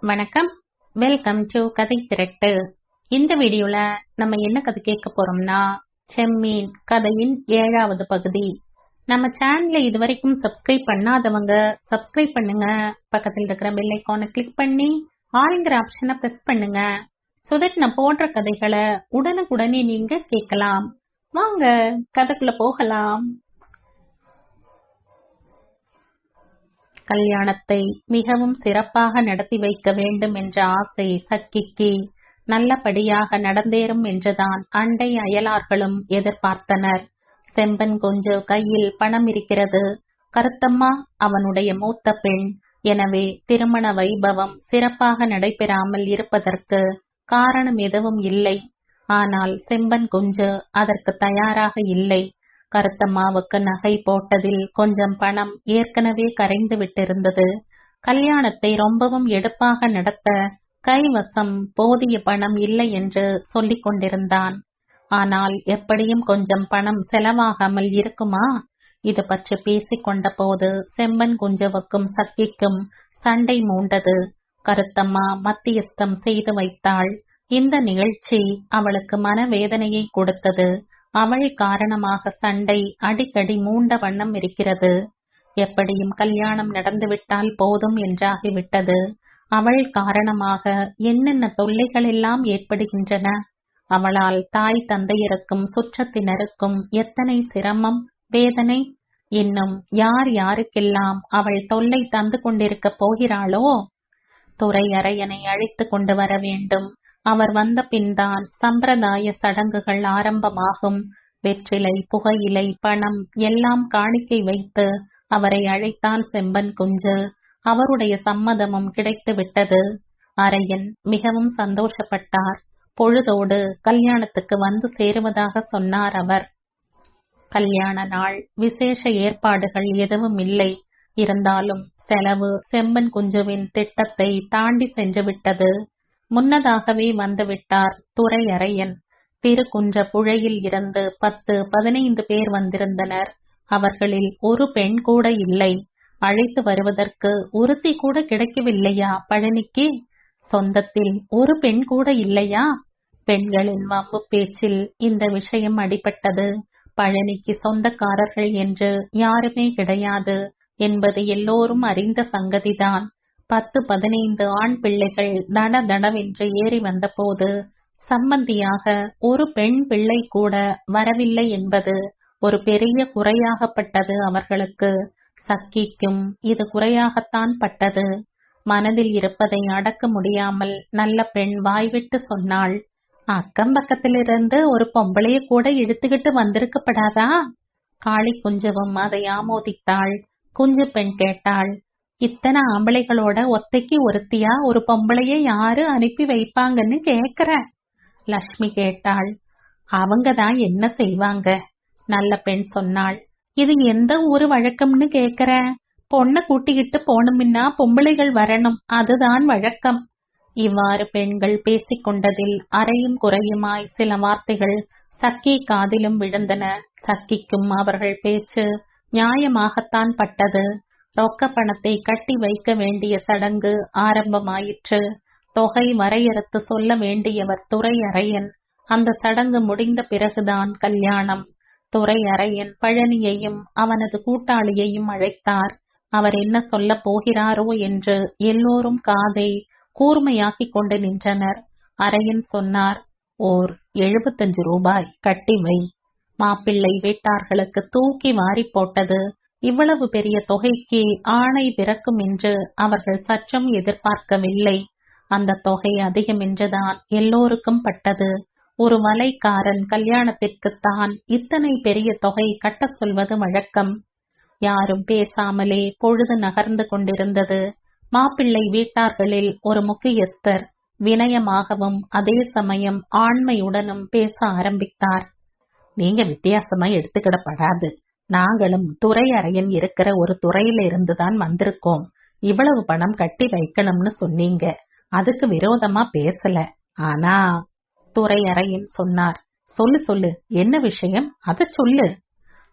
வணக்கம். Welcome to கதை திரட்டு. இந்த வீடியோல நம்ம என்ன கதை கேட்க போறோம்னா, செம்மீன் கதையின் 7வது பகுதி. நம்ம சேனலை இதுவரைக்கும் சப்ஸ்கிரைப் பண்ணாதவங்க சப்ஸ்கிரைப் பண்ணுங்க. பக்கத்தில் இருக்கிற பெல் ஐகானை கிளிக் பண்ணி ஆல்ங்கிற ஆப்ஷனை பிரஸ் பண்ணுங்க. சோ தட் நான் போடுற கதைகளை உடனுக்குடனே நீங்க கேட்கலாம். வாங்க கதைக்குள்ள போகலாம். கல்யாணத்தை மிகவும் சிறப்பாக நடத்தி வைக்க வேண்டும் என்ற ஆசை சக்கிக்கு நல்லபடியாக நடந்தேறும் என்றுதான் அண்டை அயலார்களும் எதிர்பார்த்தனர். செம்பன் கொஞ்சம் கையில் பணம் இருக்கிறது. கருத்தம்மா அவனுடைய மூத்த பெண். எனவே திருமண வைபவம் சிறப்பாக நடைபெறாமல் இருப்பதற்கு காரணம் எதுவும் இல்லை. ஆனால் செம்பன் குஞ்சு அதற்கு தயாராக இல்லை. கருத்தம்மாவுக்கு நகை போட்டதில் கொஞ்சம் பணம் ஏற்கனவே கரைந்து விட்டிருந்தது. கல்யாணத்தை ரொம்பவும் எடுப்பாக நடத்த கைவசம் போதிய பணம் இல்லை என்று சொல்லிக் கொண்டிருந்தான். ஆனால் எப்படியும் கொஞ்சம் பணம் செலவாகாமல் இருக்குமா? இது பற்றி பேசிக் கொண்ட போது செம்பன் குஞ்சுவுக்கும் சக்கிக்கும் சண்டை மூண்டது. கருத்தம்மா மத்தியஸ்தம் செய்து வைத்தாள். இந்த நிகழ்ச்சி அவளுக்கு மனவேதனையை கொடுத்தது. அவள் காரணமாக சண்டை அடிக்கடி மூண்ட வண்ணம் இருக்கிறது. எப்படியும் கல்யாணம் நடந்துவிட்டால் போதும் என்றாகிவிட்டது. அவள் காரணமாக என்னென்ன தொல்லைகள் எல்லாம் ஏற்படுகின்றன. அவளால் தாய் தந்தையருக்கும் சுற்றத்தினருக்கும் எத்தனை சிரமம் வேதனை. இன்னும் யார் யாருக்கெல்லாம் அவள் தொல்லை தந்து கொண்டிருக்க போகிறாளோ? துரை அரையனை அழைத்து கொண்டு வர வேண்டும். அவர் வந்த பின்தான் சம்பிரதாய சடங்குகள் ஆரம்பமாகும். வெற்றிலை புகையிலை பணம் எல்லாம் காணிக்கை வைத்து அவரை அழைத்தால் செம்பன் குஞ்சு. அவருடைய சம்மதமும் கிடைத்து விட்டது. அரையன் மிகவும் சந்தோஷப்பட்டார். பொழுதோடு கல்யாணத்துக்கு வந்து சேருவதாக சொன்னார் அவர். கல்யாண நாள் விசேஷ ஏற்பாடுகள் எதுவும் இல்லை. இருந்தாலும் செலவு செம்பன் குஞ்சுவின் திட்டத்தை தாண்டி சென்று விட்டது. முன்னதாகவே வந்துவிட்டார் துரை அரையன். திருக்குன்ற புழையில் இருந்து 10-15 பேர் வந்திருந்தனர். அவர்களில் ஒரு பெண் கூட இல்லை. அழைத்து வருவதற்கு ஒருத்தி கூட கிடைக்கவில்லையா பழனிக்கு? சொந்தத்தில் ஒரு பெண் கூட இல்லையா? பெண்களின் வம்பு பேச்சில் இந்த விஷயம் அடிபட்டது. பழனிக்கு சொந்தக்காரர்கள் என்று யாருமே கிடையாது என்பது எல்லோரும் அறிந்த சங்கதிதான். 10-15 ஆண் பிள்ளைகள் தடதடவென்று ஏறி வந்த போது சம்பந்தியாக ஒரு பெண் பிள்ளை கூட வரவில்லை என்பது ஒரு பெரிய குறையாகப்பட்டது அவர்களுக்கு. சக்கிக்கும் இது குறையாகத்தான் பட்டது. மனதில் இருப்பதை அடக்க முடியாமல் நல்ல பெண் வாய்விட்டு சொன்னாள், அக்கம் பக்கத்திலிருந்து ஒரு பொம்பளைய கூட இழுத்துக்கிட்டு வந்திருக்கப்படாதா? காளி குஞ்சுவும் அதை ஆமோதித்தாள். குஞ்சு பெண் கேட்டாள், இத்தனை ஆம்பளைகளோட ஒத்தைக்கு ஒருத்தியா ஒரு பொம்பளைய யாரு அனுப்பி வைப்பாங்கன்னு கேக்குற? லட்சுமி கேட்டாள், அவங்கதான் என்ன செய்வாங்க? நல்ல பெண் சொன்னாள், இது எந்த ஊரு வழக்கம்னு கேக்குற? பொண்ணை கூட்டிக்கிட்டு போனும்னா பொம்பளைகள் வரணும், அதுதான் வழக்கம். இவ்வாறு பெண்கள் பேசிக்கொண்டதில் அறையும் குறையுமாய் சில வார்த்தைகள் சக்கி காதிலும் விழுந்தன. சக்கிக்கும் அவர்கள் பேச்சு நியாயமாகத்தான் பட்டது. ரொக்க பணத்தை கட்டி வைக்க வேண்டிய சடங்கு ஆரம்பமாயிற்று. தொகை வரையறுத்து சொல்ல வேண்டியவர் துரை அரையன். அந்த சடங்கு முடிந்த பிறகுதான் கல்யாணம். துரை அரையன் பழனியையும் அவனது கூட்டாளியையும் அழைத்தார். அவர் என்ன சொல்ல போகிறாரோ என்று எல்லோரும் காதை கூர்மையாக்கிக் கொண்டு நின்றனர். அரையன் சொன்னார், ஓர் 75 ரூபாய் கட்டி வை. மாப்பிள்ளை வீட்டார்களுக்கு தூக்கி வாரி போட்டது. இவ்வளவு பெரிய தொகைக்கு ஆணை பிறக்கும் என்று அவர்கள் சற்றும் எதிர்பார்க்கவில்லை. அந்த தொகை அதிகம் என்றுதான் எல்லோருக்கும் பட்டது. ஒரு வலைக்காரன் கல்யாணத்திற்குத்தான் இத்தனை பெரிய தொகை கட்ட சொல்வது வழக்கம். யாரும் பேசாமலே பொழுது நகர்ந்து கொண்டிருந்தது. மாப்பிள்ளை வீட்டார்களில் ஒரு முக்கியஸ்தர் வினயமாகவும் அதே சமயம் ஆண்மையுடனும் பேச ஆரம்பித்தார். நீங்க வித்தியாசமா எடுத்துக்கிடப்படாது. நாங்களும் துரை அரையன் இருக்கிற ஒரு துறையில இருந்துதான் வந்திருக்கோம். இவ்வளவு பணம் கட்டி வைக்கணும்னு சொன்னீங்க, அதுக்கு விரோதமா பேசல. ஆனா துரை அரையன் சொன்னார், சொல்லு சொல்லு, என்ன விஷயம், அத சொல்லு.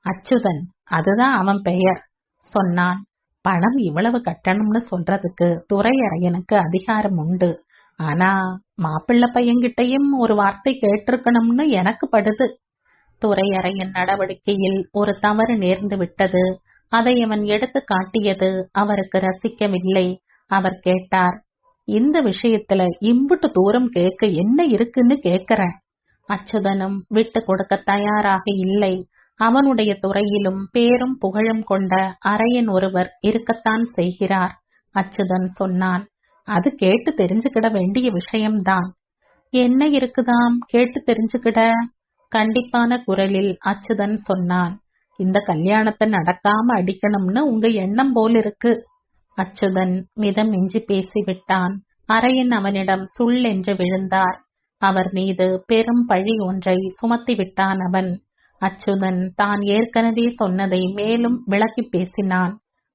அச்சுதன், அதுதான் அவன் பெயர் சொன்னான். பணம் இவ்வளவு கட்டணும்னு சொல்றதுக்கு துரையறையனுக்கு அதிகாரம் உண்டு. ஆனா மாப்பிள்ளை பையன்கிட்டயும் ஒரு வார்த்தை கேட்டிருக்கணும்னு எனக்கு படுது. துரையறையின் நடவடிக்கையில் ஒரு தவறு நேர்ந்து விட்டது. அதை அவன் எடுத்து காட்டியது அவருக்கு ரசிக்கவில்லை. அவர் கேட்டார், இந்த விஷயத்துல இம்புட்டு தூரம் கேட்க என்ன இருக்குன்னு கேக்குறேன். அச்சுதனும் விட்டு கொடுக்க தயாராக இல்லை. அவனுடைய துறையிலும் பேரும் புகழும் கொண்ட அரையன் ஒருவர் இருக்கத்தான் செய்கிறார். அச்சுதன் சொன்னான், அது கேட்டு தெரிஞ்சுக்கிட வேண்டிய விஷயம்தான். என்ன இருக்குதாம் கேட்டு தெரிஞ்சுக்கிட? கண்டிப்பான குரலில் அச்சுதன் சொன்னான், இந்த கல்யாணத்தை நடக்காம அடிக்கணும்னு உங்க எண்ணம் போல் இருக்கு. அச்சுதன் மிதம் மிஞ்சி பேசிவிட்டான். அரையன் அவனிடம் சுள் என்று விழுந்தார். அவர் மீது பெரும் பழி ஒன்றை சுமத்தி விட்டான் அவன். அச்சுதன் தான் ஏற்கனவே சொன்னதை மேலும் விளக்கி பேசினான்.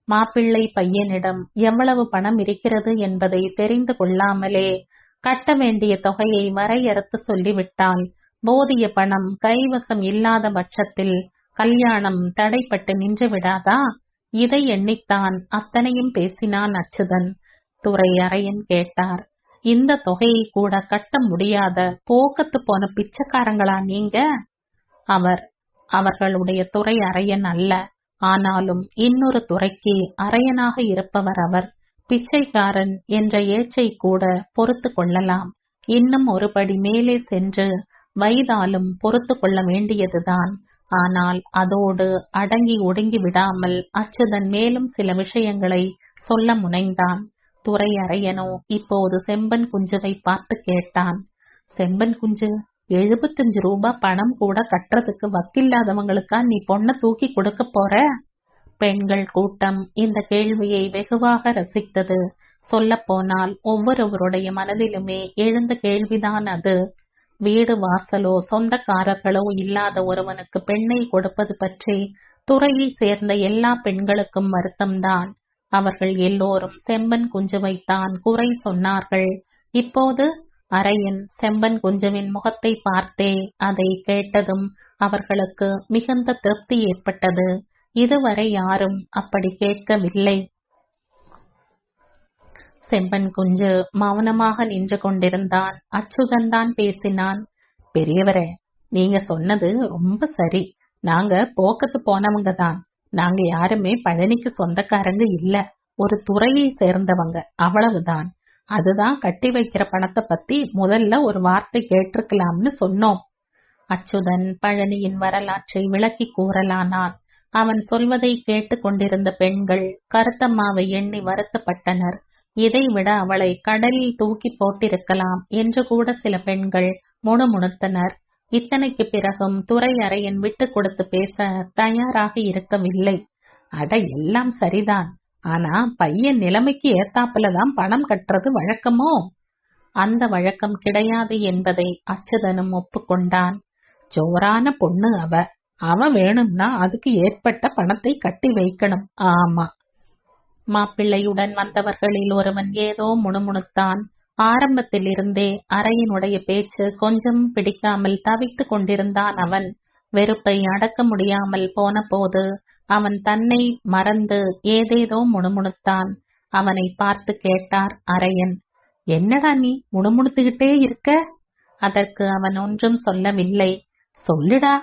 மாப்பிள்ளை பையனிடம் எவ்வளவு பணம் இருக்கிறது என்பதை தெரிந்து கொள்ளாமலே கட்ட வேண்டிய தொகையை வரையறுத்து சொல்லிவிட்டால் போதிய பணம் கைவசம் இல்லாத பட்சத்தில் கல்யாணம் தடைப்பட்டு நின்று விடாதா? இதை எண்ணித்தான் அத்தனையும் பேசினான் அச்சுதன். துரையறையன் கேட்டார், இந்த தொகையை கூட கட்ட முடியாத போக்கத்து போன பிச்சைக்காரங்களா நீங்க? அவர்களுடைய துறை அரையன் அல்ல. ஆனாலும் இன்னொரு துறைக்கு அரையனாக இருப்பவர் அவர். பிச்சைக்காரன் என்ற ஏச்சை கூட பொறுத்து கொள்ளலாம். இன்னும் ஒருபடி மேலே சென்று வயதாலும் பொறுத்து கொள்ள வேண்டியதுதான். ஆனால் அதோடு அடங்கி ஒடுங்கி விடாமல் அச்சுதன் மேலும் சில விஷயங்களை சொல்ல முனைந்தான். துரை அரையனோ இப்போது செம்பன் குஞ்சுவை பார்த்து கேட்டான், செம்பன் குஞ்சு, 75 ரூபாய் பணம் கூட கட்டுறதுக்கு வக்கில்லாதவங்களுக்கா நீ பொண்ணை தூக்கி கொடுக்க போற? பெண்கள் கூட்டம் இந்த கேள்வியை வெகுவாக ரசித்தது. சொல்ல போனால் ஒவ்வொருவருடைய மனதிலுமே எழுந்த கேள்விதான் அது. வீடு வாசலோ சொந்தக்காரர்களோ இல்லாத ஒருவனுக்கு பெண்ணை கொடுப்பது பற்றி துறையை சேர்ந்த எல்லா பெண்களுக்கும் வருத்தம்தான். அவர்கள் எல்லோரும் செம்பன் குஞ்சுவைத்தான் குறை சொன்னார்கள். இப்போது அரையன் செம்பன் குஞ்சுவின் முகத்தை பார்த்தே அதை கேட்டதும் அவர்களுக்கு மிகுந்த திருப்தி ஏற்பட்டது. இதுவரை யாரும் அப்படி கேட்கவில்லை. செம்பன் குஞ்சு மௌனமாக நின்று கொண்டிருந்தான். அச்சுதன் தான் பேசினான். பெரியவரே, நீங்க சொன்னது ரொம்ப சரி. நாங்க போக்கத்து போனவங்க தான். நாங்க யாருமே பழனிக்கு சொந்தக்காரங்க இல்ல. ஒரு துறையை சேர்ந்தவங்க, அவ்வளவுதான். அதுதான் கட்டி வைக்கிற பணத்தை பத்தி முதல்ல ஒரு வார்த்தை கேட்டிருக்கலாம்னு சொன்னோம். அச்சுதன் பழனியின் வரலாற்றை விளக்கி கூறலானான். அவன் சொல்வதை கேட்டு கொண்டிருந்த பெண்கள் கருத்தம்மாவை எண்ணி வருத்தப்பட்டனர். இதைவிட அவளை கடலில் தூக்கி போட்டிருக்கலாம் என்று கூட சில பெண்கள் முணுமுணுத்தனர். இத்தனைக்கு பிறகும் துரை அரையன் விட்டு கொடுத்து பேச தயாராக இருக்கவில்லை. அட, எல்லாம் சரிதான். ஆனா பையன் நிலைமைக்கு ஏத்தாப்புலதான் பணம் கட்டுறது வழக்கமோ? அந்த வழக்கம் கிடையாது என்பதை அச்சுதனும் ஒப்புக்கொண்டான். ஜோரான பொண்ணு அவ வேணும்னா அதுக்கு ஏற்பட்ட பணத்தை கட்டி வைக்கணும். ஆமா. மாப்பிள்ளையுடன் வந்தவர்களில் ஒருவன் ஏதோ முணுமுணுத்தான். ஆரம்பத்தில் இருந்தே அரையனுடைய பேச்சு கொஞ்சம் பிடிக்காமல் தவித்து கொண்டிருந்தான் அவன். வெறுப்பை அடக்க முடியாமல் போன போது அவன் தன்னை மறந்து ஏதேதோ முணுமுணுத்தான். அவனை பார்த்து கேட்டார் அரையன், என்னடா நீ முணுமுணுத்துக்கிட்டே இருக்க? அதற்கு அவன் ஒன்றும் சொல்லவில்லை. சொல்லுடா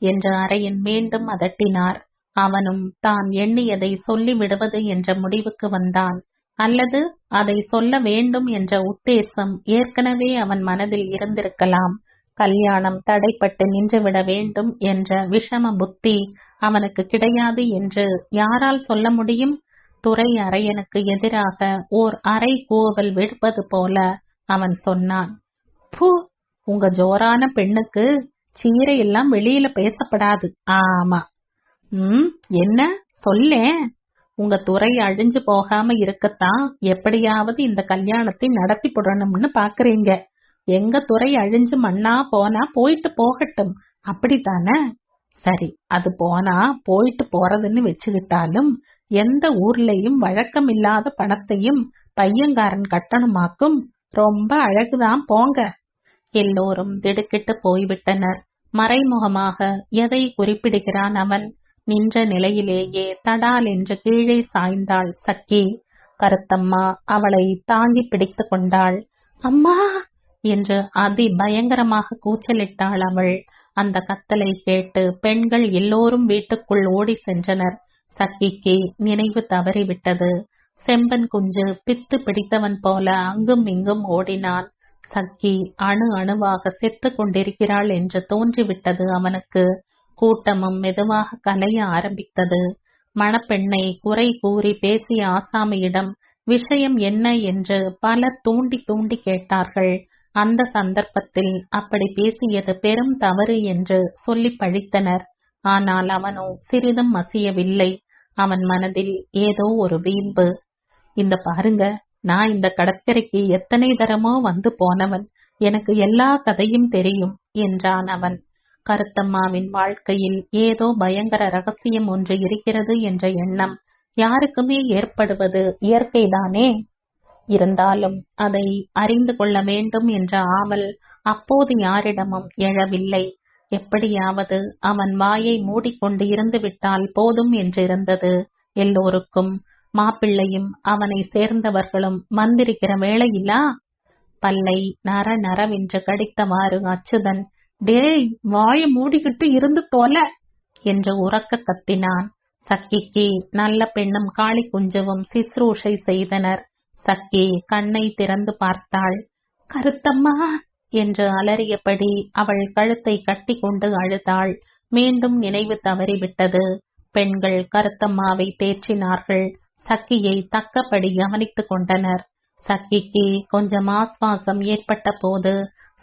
என்று அரையன் மீண்டும் அதட்டினார். அவனும் தான் எண்ணியதை சொல்லி விடுவது என்ற முடிவுக்கு வந்தான். அல்லது அதை சொல்ல வேண்டும் என்ற உத்தேசம் ஏற்கனவே அவன் மனதில் இருந்திருக்கலாம். கல்யாணம் தடைப்பட்டு நின்றுவிட வேண்டும் என்ற விஷம புத்தி அவனுக்கு கிடையாது என்று யாரால் சொல்ல முடியும்? துரை அரையனுக்கு எதிராக ஓர் அரை கோவல் விடுப்பது போல அவன் சொன்னான், பூ, உங்க ஜோரான பெண்ணுக்கு சீரையெல்லாம் வெளியில பேசப்படாது. ஆமா. என்ன சொல்லேன்? உங்க துறை அழிஞ்சு போகாம இருக்கத்தான் எப்படியாவது இந்த கல்யாணத்தை நடத்தி போடணும்னு பாக்குறீங்க. எங்க துறை அழிஞ்சு மண்ணா போனா போயிட்டு போகட்டும், அப்படித்தானே? சரி, அது போனா போயிட்டு போறதுன்னு வச்சுக்கிட்டாலும் எந்த ஊர்லயும் வழக்கம் இல்லாத பணத்தையும் பையங்காரன் கட்டணமாக்கும். ரொம்ப அழகுதான் போங்க. எல்லோரும் திடுக்கிட்டு போய்விட்டனர். மறைமுகமாக எதை குறிப்பிடுகிறான் அவன்? நின்ற நிலையிலேயே தடால் என்று கீழே சாய்ந்தாள் சக்கி. கருத்தம்மா அவளை தாங்கி பிடித்து கொண்டாள். அம்மா என்று அதி பயங்கரமாக கூச்சலிட்டாள் அவள். அந்த கத்தலை கேட்டு பெண்கள் எல்லோரும் வீட்டுக்குள் ஓடி சென்றனர். சக்கிக்கு நினைவு தவறிவிட்டது. செம்பன் குஞ்சு பித்து பிடித்தவன் போல அங்கும் இங்கும் ஓடினான். சக்கி அணு அணுவாக செத்து கொண்டிருக்கிறாள் என்று தோன்றிவிட்டது அவனுக்கு. கூட்டமும் மெதுவாக கலைய ஆரம்பித்தது. மணப்பெண்ணை குறை கூறி பேசிய ஆசாமியிடம் விஷயம் என்ன என்று பலர் தூண்டி தூண்டி கேட்டார்கள். அந்த சந்தர்ப்பத்தில் அப்படி பேசியது பெரும் தவறு என்று சொல்லி பழித்தனர். ஆனால் அவனோ சிறிதும் மசியவில்லை. அவன் மனதில் ஏதோ ஒரு வீம்பு. இந்த பாருங்க, நான் இந்த கடற்கரைக்கு எத்தனை தரமோ வந்து போனவன், எனக்கு எல்லா கதையும் தெரியும் என்றான் அவன். கருத்தம்மாவின் வாழ்க்கையில் ஏதோ பயங்கர ரகசியம் ஒன்று இருக்கிறது என்ற எண்ணம் யாருக்குமே ஏற்படுவது இயற்கைதானே. இருந்தாலும் அதை அறிந்து கொள்ள வேண்டும் என்ற ஆவல் அப்போது யாரிடமும் எழவில்லை. எப்படியாவது அவன் வாயை மூடிக்கொண்டு இருந்து விட்டால் போதும் என்றிருந்தது எல்லோருக்கும். மாப்பிள்ளையும் அவனை சேர்ந்தவர்களும் வந்திருக்கிற வேளையிலா? பல்லை நர நரவென்று கடித்தவாறு அச்சுதன், டேய் வாய மூடிக்கிட்டு இருந்து தொல என்று உரக்க கத்தினான். சக்கிக்கு நல்ல பெண்ணும் காளி குஞ்சவும் சிஸ்ரூஷை செய்தனர். சக்கி கண்ணை திறந்து பார்த்தாள். கருத்தம்மா என்று அலறியபடி அவள் கழுத்தை கட்டி கொண்டு அழுதாள். மீண்டும் நினைவு தவறிவிட்டது. பெண்கள் கருத்தம்மாவை தேற்றினார்கள். சக்கியை தக்கபடி கவனித்துக் கொண்டனர். சக்கிக்கு கொஞ்சம் ஆஸ்வாசம் ஏற்பட்ட போது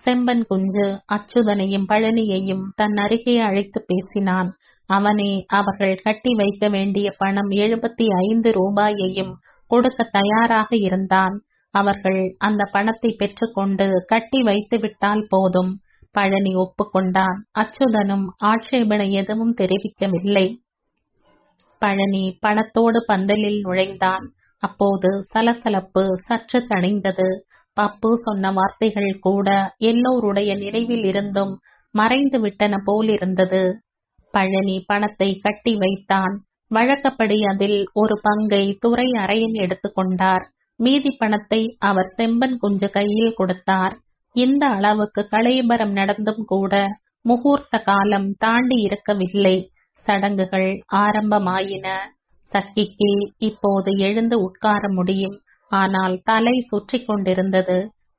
செம்பன் குஞ்சு அச்சுதனையும் பழனியையும் தன் அருகே அழைத்து பேசினான். அவனே அவர்கள் கட்டி வைக்க வேண்டிய பணம் 75 ரூபாயையும் கொடுக்க தயாராக இருந்தான். அவர்கள் அந்த பணத்தை பெற்றுக்கொண்டு கட்டி வைத்து விட்டால் போதும். பழனி ஒப்புக்கொண்டான். அச்சுதனும் ஆட்சேபனை எதுவும் தெரிவிக்கவில்லை. பழனி பணத்தோடு பந்தலில் நுழைந்தான். அப்போது சலசலப்பு சற்று தணிந்தது. பப்பு சொன்ன வார்த்தைகள் கூட எல்லோருடைய நினைவில் இருந்தும் மறைந்து விட்டன போலிருந்தது. பழனி பணத்தை கட்டி வைத்தான். வழக்கப்படி அதில் ஒரு பங்கை துரை அரையன் எடுத்துக்கொண்டார். மீதி பணத்தை அவர் செம்பன் குஞ்சு கையில் கொடுத்தார். இந்த அளவுக்கு கலைபரம் நடந்தும் கூட முகூர்த்த காலம் தாண்டி இருக்கவில்லை. சடங்குகள் ஆரம்பமாயின. சக்கிக்கு இப்போது எழுந்து உட்கார முடியும். ஆனால் தலை சுற்றி கொண்டிருந்தது.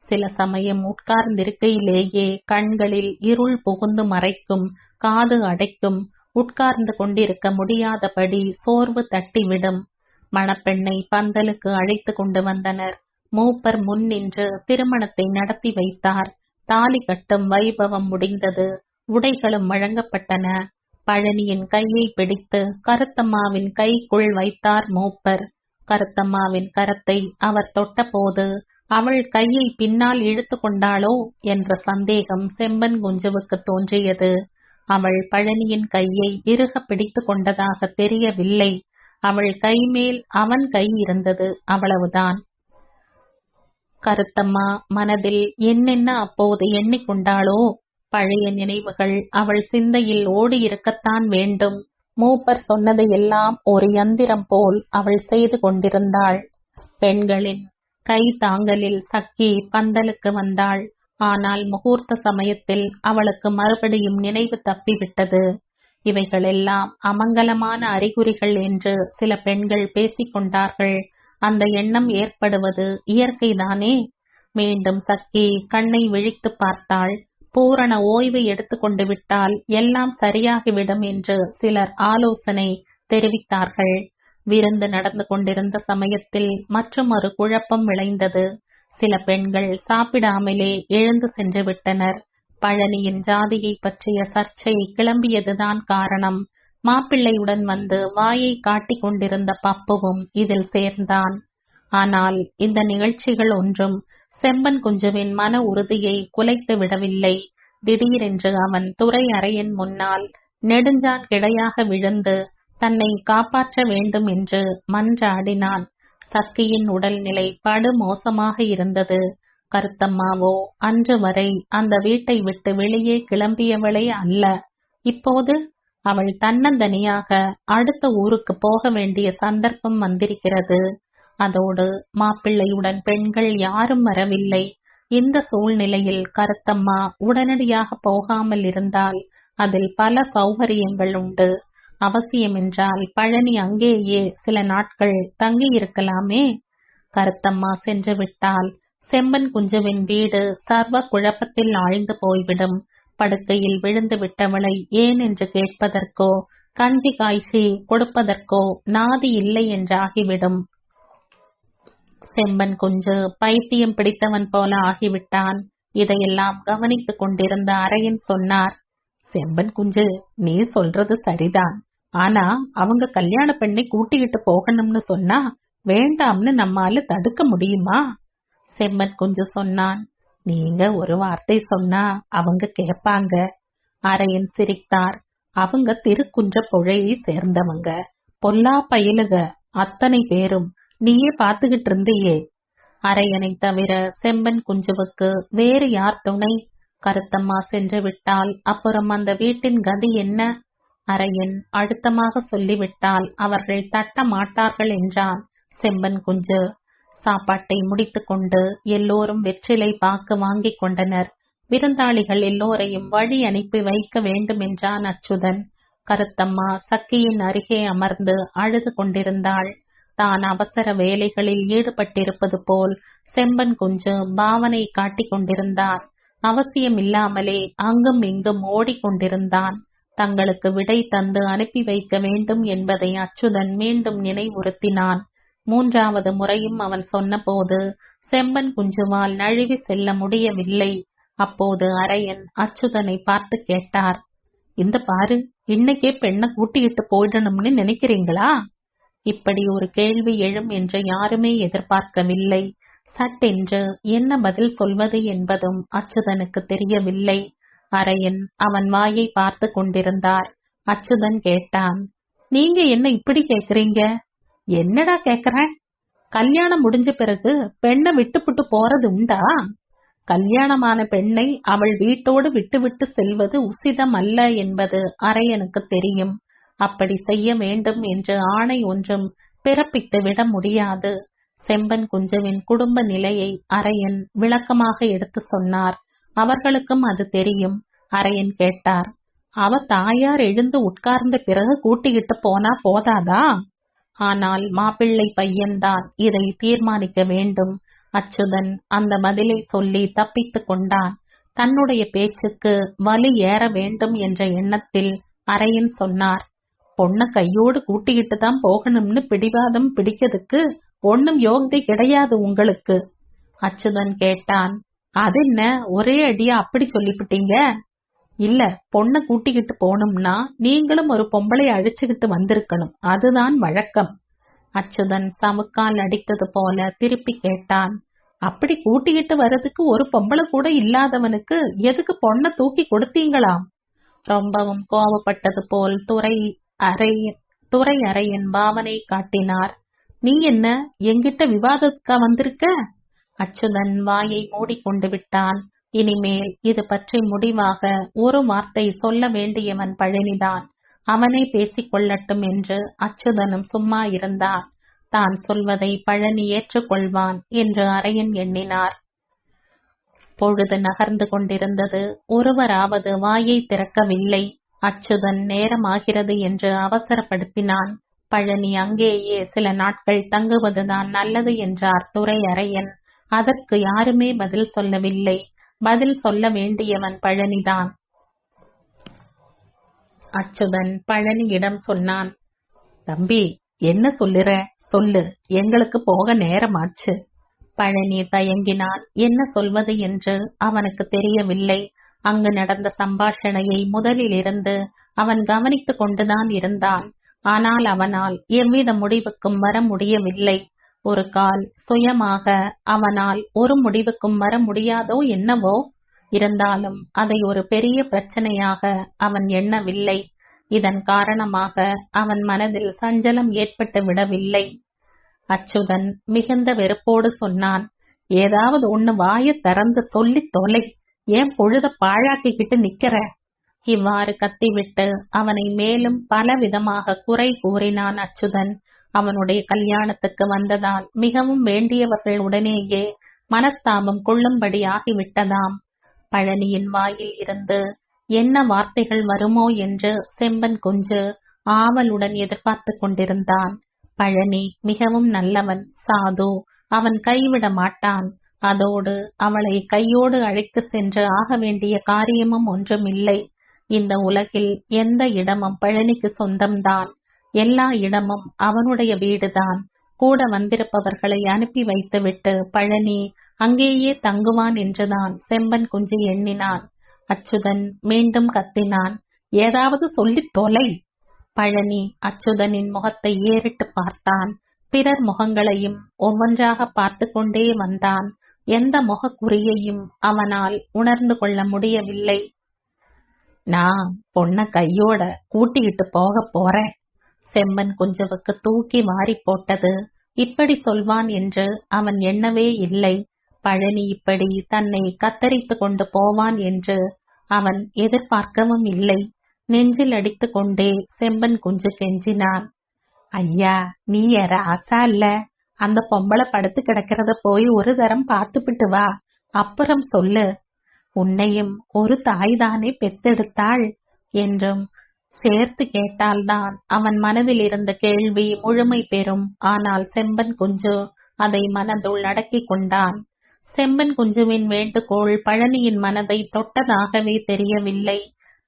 சில சமயம் உட்கார்ந்திருக்கையிலேயே கண்களில் இருள் புகுந்து மறைக்கும், காது அடைக்கும். உட்கார்ந்து கொண்டிருக்க முடியாதபடி சோர்வு தட்டிவிடும். மணப்பெண்ணை பந்தலுக்கு அழைத்து கொண்டு வந்தனர். மூப்பர் முன் நின்று திருமணத்தை நடத்தி வைத்தார். தாலி கட்டும் வைபவம் முடிந்தது. உடைகளும் வழங்கப்பட்டன. பழனியின் கையை பிடித்து கருத்தம்மாவின் கைக்குள் வைத்தார் மூப்பர். கருத்தம்மாவின் கரத்தை அவர் தொட்டபோது அவள் கையை பின்னால் இழுத்து கொண்டாளோ என்ற சந்தேகம் செம்பன் குஞ்சுவுக்கு தோன்றியது. அவள் பழனியின் கையை இறுக பிடித்து கொண்டதாக தெரியவில்லை. அவள் கைமேல் அவன் கை இருந்தது, அவ்வளவுதான். கருத்தம்மா மனதில் என்னென்ன அப்போது எண்ணிக்கொண்டாளோ. பழைய நினைவுகள் அவள் சிந்தையில் ஓடி இருக்கத்தான் வேண்டும். மூப்பர் சொன்னதையெல்லாம் ஒரு யந்திரம் போல் அவள் செய்து கொண்டிருந்தாள். பெண்களின் கை தாங்கலில் சக்கி பந்தலுக்கு வந்தாள். ஆனால் முகூர்த்த சமயத்தில் அவளுக்கு மறுபடியும் நினைவு தப்பிவிட்டது. இவைகளெல்லாம் அமங்கலமான அறிகுறிகள் என்று சில பெண்கள் பேசிக்கொண்டார்கள். அந்த எண்ணம் ஏற்படுவது இயற்கைதானே. மீண்டும் சக்கி கண்ணை விழித்து பார்த்தாள். பூரண ஓய்வு எடுத்துக்கொண்டு விட்டால் எல்லாம் சரியாகிவிடும் என்று சிலர் ஆலோசனை தெரிவித்தார்கள். விருந்து நடந்து கொண்டிருந்த சமயத்தில் மற்றொரு குழப்பம் விளைந்தது. சில பெண்கள் சாப்பிடாமலே எழுந்து சென்று விட்டனர். பழனியின் ஜாதியை பற்றிய சர்ச்சை கிளம்பியதுதான் காரணம். மாப்பிள்ளையுடன் வந்து வாயை காட்டிக் கொண்டிருந்த பப்புவும் இதில் சேர்ந்தான். ஆனால் இந்த நிகழ்ச்சிகள் ஒன்றும் செம்பன் குஞ்சுவின் மன உறுதியை குலைத்து விடவில்லை. திடீரென்று அவன் துரை அறையின் முன்னால் நெடுஞ்சான் கிடையாக விழுந்து தன்னை காப்பாற்ற வேண்டும் என்று மன்றாடினான். சக்கியின் உடல்நிலை படு மோசமாக இருந்தது. கருத்தம்மாவோ அன்று வரை அந்த வீட்டை விட்டு வெளியே கிளம்பியவளே அல்ல. இப்போது அவள் தன்னந்தனியாக அடுத்த ஊருக்கு போக வேண்டிய சந்தர்ப்பம் வந்திருக்கிறது. அதோடு மாப்பிள்ளையுடன் பெண்கள் யாரும் வரவில்லை. இந்த சூழ்நிலையில் கருத்தம்மா உடனடியாக போகாமல் இருந்தால் அதில் பல சௌகரியங்கள் உண்டு. அவசியமென்றால் பழனி அங்கேயே சில நாட்கள் தங்கியிருக்கலாமே. கருத்தம்மா சென்று விட்டால் செம்பன் குஞ்சுவின் வீடு சர்வ குழப்பத்தில் ஆழ்ந்து போய்விடும். படுக்கையில் விழுந்து விட்டவளை ஏன் என்று கேட்பதற்கோ கஞ்சி காய்ச்சி கொடுப்பதற்கோ நாதி இல்லை என்றாகிவிடும். செம்பன் குஞ்சு பைத்தியம் பிடித்தவன் போல ஆகிவிட்டான். இதையெல்லாம் கவனித்துக் கொண்டிருந்த அரையன் சொன்னார், செம்பன் குஞ்சு, நீ சொல்றது சரிதான். ஆனா அவங்க கல்யாண பெண்ணை கூட்டிக்கிட்டு போகணும்னு சொன்னா வேண்டாம்னு நம்மால தடுக்க முடியுமா? செம்பன் குஞ்சு சொன்னான், நீங்க ஒரு வார்த்தை சொன்னா அவங்க கேட்பாங்க. அரையன் சிரித்தார். அவங்க திருக்குன்ற புழையை சேர்ந்தவங்க, பொல்லா பயிலுக அத்தனை பேரும். நீயே பாத்துக்கிட்டு இருந்தியே. அரையனை தவிர செம்பன் குஞ்சுவுக்கு வேறு யார் துணை? கருத்தம்மா சென்று விட்டால் அப்புறம் அந்த வீட்டின் கதி என்ன? அரையன் அழுத்தமாக சொல்லிவிட்டால் அவர்கள் தட்ட மாட்டார்கள் என்றான் செம்பன் குஞ்சு. சாப்பாட்டை முடித்துக் கொண்டு எல்லோரும் வெற்றிலை பாக்கு வாங்கிக் கொண்டனர். விருந்தாளிகள் எல்லோரையும் வழி அனுப்பி வைக்க வேண்டும் என்றான் அச்சுதன். கருத்தம்மா சக்கியின் அருகே அமர்ந்து அழுது கொண்டிருந்தாள். தான் அவசர வேலைகளில் ஈடுபட்டிருப்பது போல் செம்பன் குஞ்சு பாவனை காட்டிக் கொண்டிருந்தான். அவசியம் இல்லாமலே அங்கும் இங்கும் ஓடிக்கொண்டிருந்தான். தங்களுக்கு விடை தந்து அனுப்பி வைக்க வேண்டும் என்பதை அச்சுதன் மீண்டும் நினைவுறுத்தினான். மூன்றாவது முறையும் அவன் சொன்னபோது செம்பன் குஞ்சுவால் நழுவி செல்ல முடியவில்லை. அப்போது அரையன் அச்சுதனை பார்த்து கேட்டார், இந்த பாரு, இன்னைக்கே பெண்ணை கூட்டிக்கிட்டு போயிடணும்னு நினைக்கிறீங்களா? இப்படி ஒரு கேள்வி எழும் என்று யாருமே எதிர்பார்க்கவில்லை. சட்டென்று என்ன பதில் சொல்வது என்பதும் அச்சுதனுக்கு தெரியவில்லை. அரையன் அவன் வாயை பார்த்து கொண்டிருந்தார். அச்சுதன் கேட்டான், நீங்க என்ன இப்படி கேக்குறீங்க? என்னடா கேக்குற? கல்யாணம் முடிஞ்ச பிறகு பெண்ணை விட்டுப்புட்டு போறது உண்டா? கல்யாணமான பெண்ணை அவள் வீட்டோடு விட்டுவிட்டு செல்வது உசிதம் அல்ல என்பது அரையனுக்கு தெரியும். அப்படி செய்ய வேண்டும் என்று ஆணை ஒன்றும் பிறப்பித்து விட முடியாது. செம்பன் குஞ்சுவின் குடும்ப நிலையை அரையன் விளக்கமாக எடுத்து சொன்னார். அவர்களுக்கும் அது தெரியும். அரையன் கேட்டார், அவ தாயார் எழுந்து உட்கார்ந்த பிறகு கூட்டிக்கிட்டு போனா போதாதா? ஆனால் மாப்பிள்ளை பையன்தான் இதை தீர்மானிக்க வேண்டும். அச்சுதன் அந்த பதிலை சொல்லி தப்பித்துக் கொண்டான். தன்னுடைய பேச்சுக்கு வலு ஏற வேண்டும் என்ற எண்ணத்தில் அரையன் சொன்னார், பொண்ண கையோடு கூட்டிக்கிட்டு தான் போகணும்னு பிடிவாதம் பிடிக்கிறதுக்கு ஒன்னும் யோக்தி கிடையாது உங்களுக்கு. அச்சுதன் கேட்டான், அதென்ன ஒரே அடியா அப்படி சொல்லிவிட்டீங்க? இல்ல, பொண்ண கூட்டிக்கிட்டு போகணும்னா நீங்களும் ஒரு பொம்பளை அழிச்சுக்கிட்டு வந்திருக்கணும், அதுதான் வழக்கம். அச்சுதன் சமுக்கால் அடித்தது போல திருப்பி கேட்டான், அப்படி கூட்டிக்கிட்டு வர்றதுக்கு ஒரு பொம்பளை கூட இல்லாதவனுக்கு எதுக்கு பொண்ண தூக்கி கொடுத்தீங்களாம்? ரொம்பவும் கோபப்பட்டது போல் துரை அரையன் பாவனை காட்டினார். நீ என்ன எங்கிட்ட விவாதத்துக்கா வந்திருக்க? அச்சுதன் வாயை மூடிக்கொண்டு விட்டான். இனிமேல் இது பற்றி முடிவாக ஒரு வார்த்தை சொல்ல வேண்டியவன் பழனிதான். அவனே பேசிக் கொள்ளட்டும் என்று அச்சுதனும் சும்மா இருந்தான். தான் சொல்வதை பழனி ஏற்றுக்கொள்வான் என்று அரையன் எண்ணினார். பொழுது நகர்ந்து கொண்டிருந்தது. ஒருவராவது வாயை திறக்கவில்லை. அச்சுதன் நேரமாகிறது என்று அவசரப்படுத்தினான். பழனி அங்கேயே சில நாட்கள் தங்குவதுதான் நல்லது என்றார் துரை அரையன். அதற்கு யாருமே பதில் சொல்லவில்லை. பதில் சொல்ல வேண்டியவன் பழனிதான். அச்சுதன் பழனியிடம் சொன்னான், தம்பி, என்ன சொல்லுற சொல்லு, எங்களுக்கு போக நேரமாச்சு. பழனி தயங்கினான். என்ன சொல்வது என்று அவனுக்கு தெரியவில்லை. அங்கு நடந்த சம்பாஷணையை முதலிலிருந்து அவன் கவனித்துக் கொண்டுதான் இருந்தான். ஆனால் அவனால் எவ்வித முடிவுக்கும் வர முடியவில்லை. ஒரு கால் சுயமாக அவனால் ஒரு முடிவுக்கும் வர முடியாதோ என்னவோ. இருந்தாலும் அதை ஒரு பெரிய பிரச்சனையாக அவன் எண்ணவில்லை. இதன் காரணமாக அவன் மனதில் சஞ்சலம் ஏற்பட்டு விடவில்லை. அச்சுதன் மிகுந்த வெறுப்போடு சொன்னான், ஏதாவது ஒண்ணு வாயை திறந்து சொல்லி தொலை, ஏன் பொழுத பாழாக்கிக்கிட்டு நிக்கிற? இவ்வாறு கத்திவிட்டு அவனை மேலும் பலவிதமாக குறை கூறினான் அச்சுதன். அவனுடைய கல்யாணத்துக்கு வந்ததால் மிகவும் வேண்டியவர்கள் உடனேயே மனஸ்தாபம் கொள்ளும்படி ஆகிவிட்டதாம். பழனியின் வாயில் இருந்து என்ன வார்த்தைகள் வருமோ என்று செம்பன் குஞ்சு ஆவலுடன் எதிர்பார்த்து கொண்டிருந்தான். பழனி மிகவும் நல்லவன், சாது. அவன் கைவிட மாட்டான். அதோடு அவளை கையோடு அழைத்து சென்று ஆக வேண்டிய காரியமும் ஒன்றுமில்லை. இந்த உலகில் எந்த இடமும் பழனிக்கு சொந்தம்தான். எல்லா இடமும் அவனுடைய வீடுதான். கூட வந்திருப்பவர்களை அனுப்பி வைத்துவிட்டு பழனி அங்கேயே தங்குவான் என்றுதான் செம்பன் குஞ்சு எண்ணினான். அச்சுதன் மீண்டும் கத்தினான், ஏதாவது சொல்லித் தொலை. பழனி அச்சுதனின் முகத்தை ஏறிட்டு பார்த்தான். பிறர் முகங்களையும் ஒவ்வொன்றாக பார்த்து கொண்டே வந்தான். எந்த முகக்குறியையும் அவனால் உணர்ந்து கொள்ள முடியவில்லை. நான் பொண்ண கையோட கூட்டிக்கிட்டு போக போறேன். செம்பன் குஞ்சுவுக்கு தூக்கி வாரி போட்டது. இப்படி சொல்வான் என்று அவன் எண்ணவே இல்லை. பழனி இப்படி தன்னை கத்தரித்து கொண்டு போவான் என்று அவன் எதிர்பார்க்கவும் இல்லை. நெஞ்சில் அடித்து கொண்டே செம்பன் குஞ்சு கெஞ்சினான், ஐயா, நீ யார ஆசா இல்ல? அந்த பொம்பளை படுத்து கிடக்கிறத போய் ஒரு தரம் பார்த்துப்பிட்டு வா, அப்புறம் சொல்லு. உன்னையும் ஒரு தாய்தானே பெத்தெடுத்தாள் என்றும் சேர்த்து கேட்டால்தான் அவன் மனதில் இருந்த கேள்வி முழுமை பெறும். ஆனால் செம்பன் குஞ்சு அதை மனதுள் அடக்கிக் கொண்டான். செம்பன் குஞ்சுவின் வேண்டுகோள் பழனியின் மனதை தொட்டதாகவே தெரியவில்லை.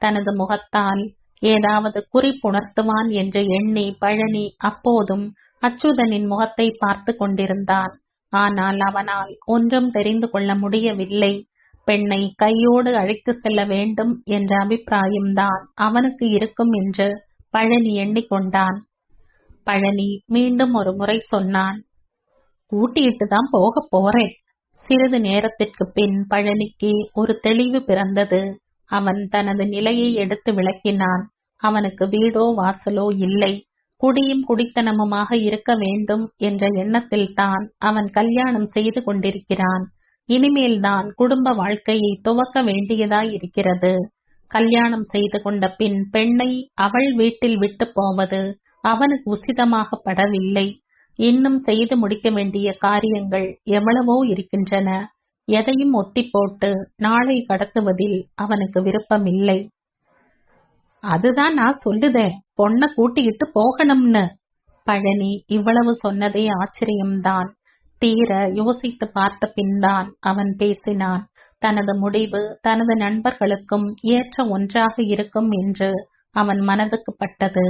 தனது முகத்தால் ஏதாவது குறிப்புணர்த்துவான் என்று எண்ணி பழனி அப்போதும் அச்சுதனின் முகத்தை பார்த்து கொண்டிருந்தான். ஆனால் அவனால் ஒன்றும் தெரிந்து கொள்ள முடியவில்லை. பெண்ணை கையோடு அழைத்து செல்ல வேண்டும் என்ற அபிப்பிராயம்தான் அவனுக்கு இருக்கும் என்று பழனி எண்ணிக்கொண்டான். பழனி மீண்டும் ஒரு முறை சொன்னான், கூட்டிட்டு தான் போக போறேன். சிறிது நேரத்திற்கு பின் பழனிக்கு ஒரு தெளிவு பிறந்தது. அவன் தனது நிலையை எடுத்து விளக்கினான். அவனுக்கு வீடோ வாசலோ இல்லை. குடியும் குடித்தனமுமாக இருக்க வேண்டும் என்ற எண்ணத்தில் தான் அவன் கல்யாணம் செய்து கொண்டிருக்கிறான். இனிமேல்தான் குடும்ப வாழ்க்கையை துவக்க வேண்டியதாய் இருக்கிறது. கல்யாணம் செய்து கொண்ட பின் பெண்ணை அவள் வீட்டில் விட்டு போவது அவனுக்கு உசிதமாக படவில்லை. இன்னும் செய்து முடிக்க வேண்டிய காரியங்கள் எவ்வளவோ இருக்கின்றன. எதையும் ஒத்தி போட்டு நாளை கடத்துவதில் அவனுக்கு விருப்பமில்லை. அதுதான் நான் சொல்லுதேன், பொண்ண கூட்டிக்கிட்டு போகணும்னு. பழனி இவ்வளவு சொன்னதே ஆச்சரியம்தான். தீர யோசித்து பார்த்த பின்தான் அவன் பேசினான். தனது முடிவு தனது நண்பர்களுக்கும் ஏற்ற ஒன்றாக இருக்கும் என்று அவன் மனதுக்கு பட்டது.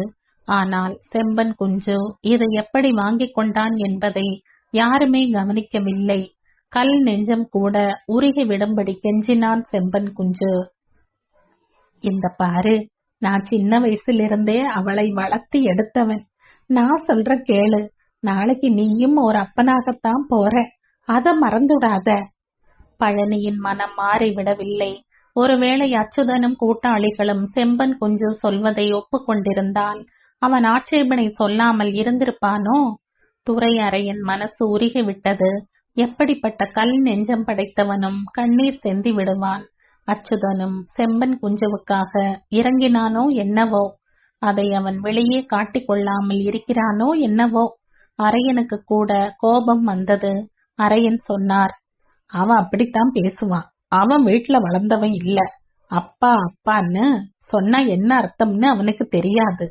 ஆனால் செம்பன் குஞ்சு இதை எப்படி வாங்கிக் கொண்டான் என்பதை யாருமே கவனிக்கவில்லை. கல் நெஞ்சம் கூட உருகி விடும்படி கெஞ்சினான் செம்பன் குஞ்சு. இந்த பாரு, நான் சின்ன வயசிலிருந்தே அவளை வளர்த்தி எடுத்தவன். நான் சொல்ற கேளு. நாளைக்கு நீயும் ஒரு அப்பனாகத்தான் போற, அத மறந்துடாத. பழனியின் மனம் மாறிவிடவில்லை. ஒருவேளை அச்சுதனும் கூட்டாளிகளும் செம்பன் குஞ்சு சொல்வதை ஒப்புக்கொண்டிருந்தால் அவன் ஆட்சேபனை சொல்லாமல் இருந்திருப்பானோ? துரையறையின் மனசு உருகிவிட்டது. எப்படிப்பட்ட கல் நெஞ்சம் படைத்தவனும் கண்ணீர் செந்தி விடுவான். அச்சுதனும் செம்பன் குஞ்சுவுக்காக இறங்கினானோ என்னவோ? அதை அவன் வெளியே காட்டிக்கொள்ளாமல் இருக்கிறானோ என்னவோ? அரையனுக்கு கூட கோபம் வந்தது. அரையன் சொன்னார், அவன் அப்படித்தான் பேசுவான். அவன் வீட்டுல வளர்ந்தவன் இல்ல. அப்பா அப்பான்னு சொன்னா என்ன அர்த்தம்னு அவனுக்கு தெரியாது.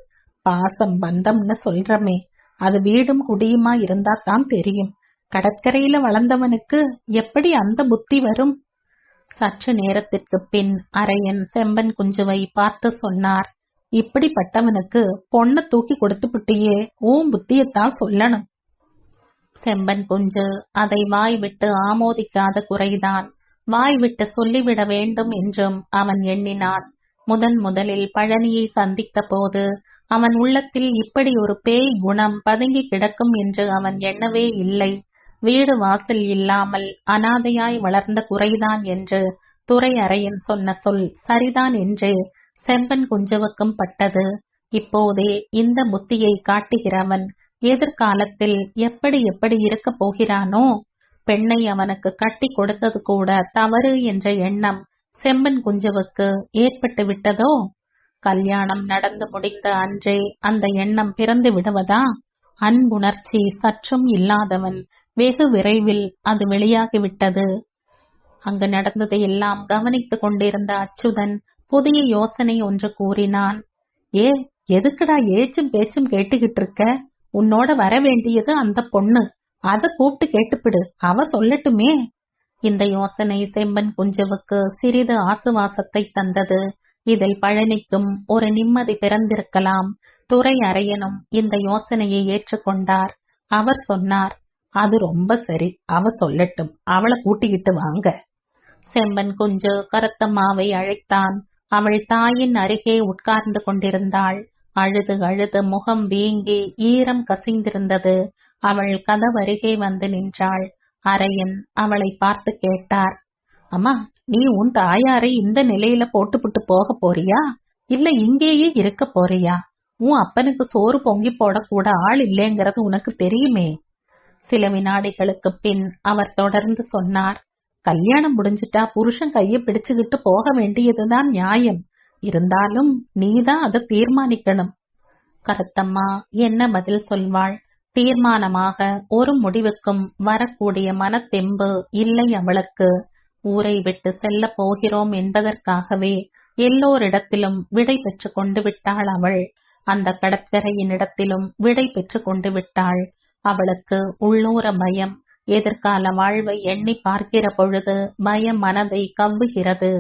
பாசம் பந்தம்னு சொல்றமே, அது வீடும் குடியுமா இருந்தா தான் தெரியும். கடற்கரையில வளர்ந்தவனுக்கு எப்படி அந்த புத்தி வரும்? சற்று நேரத்திற்கு பின் அரையன் செம்பன் குஞ்சுவை பார்த்து சொன்னார், இப்படிப்பட்டவனுக்கு பொண்ண தூக்கி கொடுத்து விட்டியே, உன் புத்தியத்தான் சொல்லணும். செம்பன் குஞ்சு அதை வாய் விட்டு ஆமோதிக்காத குறைதான். வாய் விட்டு சொல்லிவிட வேண்டும் என்றும் அவன் எண்ணினான். முதலில் பழனியை சந்தித்த போது அவன் உள்ளத்தில் இப்படி ஒரு பேய் குணம் பதுங்கி கிடக்கும் என்று அவன் எண்ணவே இல்லை. வீடு வாசல் இல்லாமல் அனாதையாய் வளர்ந்த குறைதான் என்று துரையறையன் சொன்ன சொல் சரிதான் என்று செம்பன் குஞ்சுவுக்கும் பட்டது. இப்போதே இந்த புத்தியை காட்டுகிறவன் எதிர்காலத்தில் எப்படி எப்படி இருக்க போகிறானோ? பெண்ணை அவனுக்கு கட்டி கொடுத்தது கூட தவறு என்ற எண்ணம் செம்பன் குஞ்சுவுக்கு ஏற்பட்டு விட்டதோ? கல்யாணம் நடந்து முடிந்த அன்றே அந்த எண்ணம் பிறந்து விடுவதா? அன்புணர்ச்சி சற்றும் இல்லாதவன் வெகு விரைவில் அது வெளியாகிவிட்டது. அங்கு நடந்ததை எல்லாம் கவனித்துக் கொண்டிருந்த அச்சுதன் புதிய யோசனை ஒன்று கூறினான். எதுக்குடா ஏச்சும் பேச்சும் கேட்டுக்கிட்டு இருக்க? உன்னோட வர வேண்டியது அந்த பொண்ணு. அத கூப்பிட்டு கேட்டுப்பிடு, அவ சொல்லட்டுமே. இந்த யோசனை செம்பன் குஞ்சுவுக்கு சிறிது ஆசுவாசத்தை தந்தது. இதில் பழனிக்கும் ஒரு நிம்மதி பிறந்திருக்கலாம். துரை அரையனும் இந்த யோசனையை ஏற்றுக்கொண்டார். அவர் சொன்னார், அது ரொம்ப சரி, அவ சொல்லட்டும், அவளை கூட்டிக்கிட்டு வாங்க. செம்பன் குஞ்சு கருத்தம்மாவை அழைத்தான். அவள் தாயின் அருகே உட்கார்ந்து கொண்டிருந்தாள். அழுது அழுது முகம் வீங்கி ஈரம் கசிந்திருந்தது. அவள் கதவருகே வந்து நின்றாள். அரையன் அவளை பார்த்து கேட்டார், அம்மா, நீ உன் தாயாரை இந்த நிலையில போட்டுப்புட்டு போக போறியா, இல்ல இங்கேயே இருக்க போறியா? உன் அப்பனுக்கு சோறு பொங்கி போடக்கூட ஆள் இல்லைங்கிறது உனக்கு தெரியுமே. சில வினாடிகளுக்கு பின் அவர் தொடர்ந்து சொன்னார், கல்யாணம் முடிஞ்சிட்டா புருஷன் கைய பிடிச்சுக்கிட்டு போக வேண்டியதுதான் நியாயம். இருந்தாலும் நீதான் அதை தீர்மானிக்கணும். கருத்தம்மா என்ன பதில் சொல்வாள்? தீர்மானமாக ஒரு முடிவுக்கும் வரக்கூடிய மனத்தெம்பு இல்லை அவளுக்கு. ஊரை விட்டு செல்ல போகிறோம் என்பதற்காகவே எல்லோரிடத்திலும் விடை பெற்று கொண்டு விட்டாள் அவள். அந்த கடற்கரையினிடத்திலும் விடை பெற்று கொண்டு விட்டாள். அவளுக்கு உள்ளூர பயம். எதிர்கால வாழ்வை எண்ணி பார்க்கிற பொழுது பயம் மனதை கவ்வுகிறது.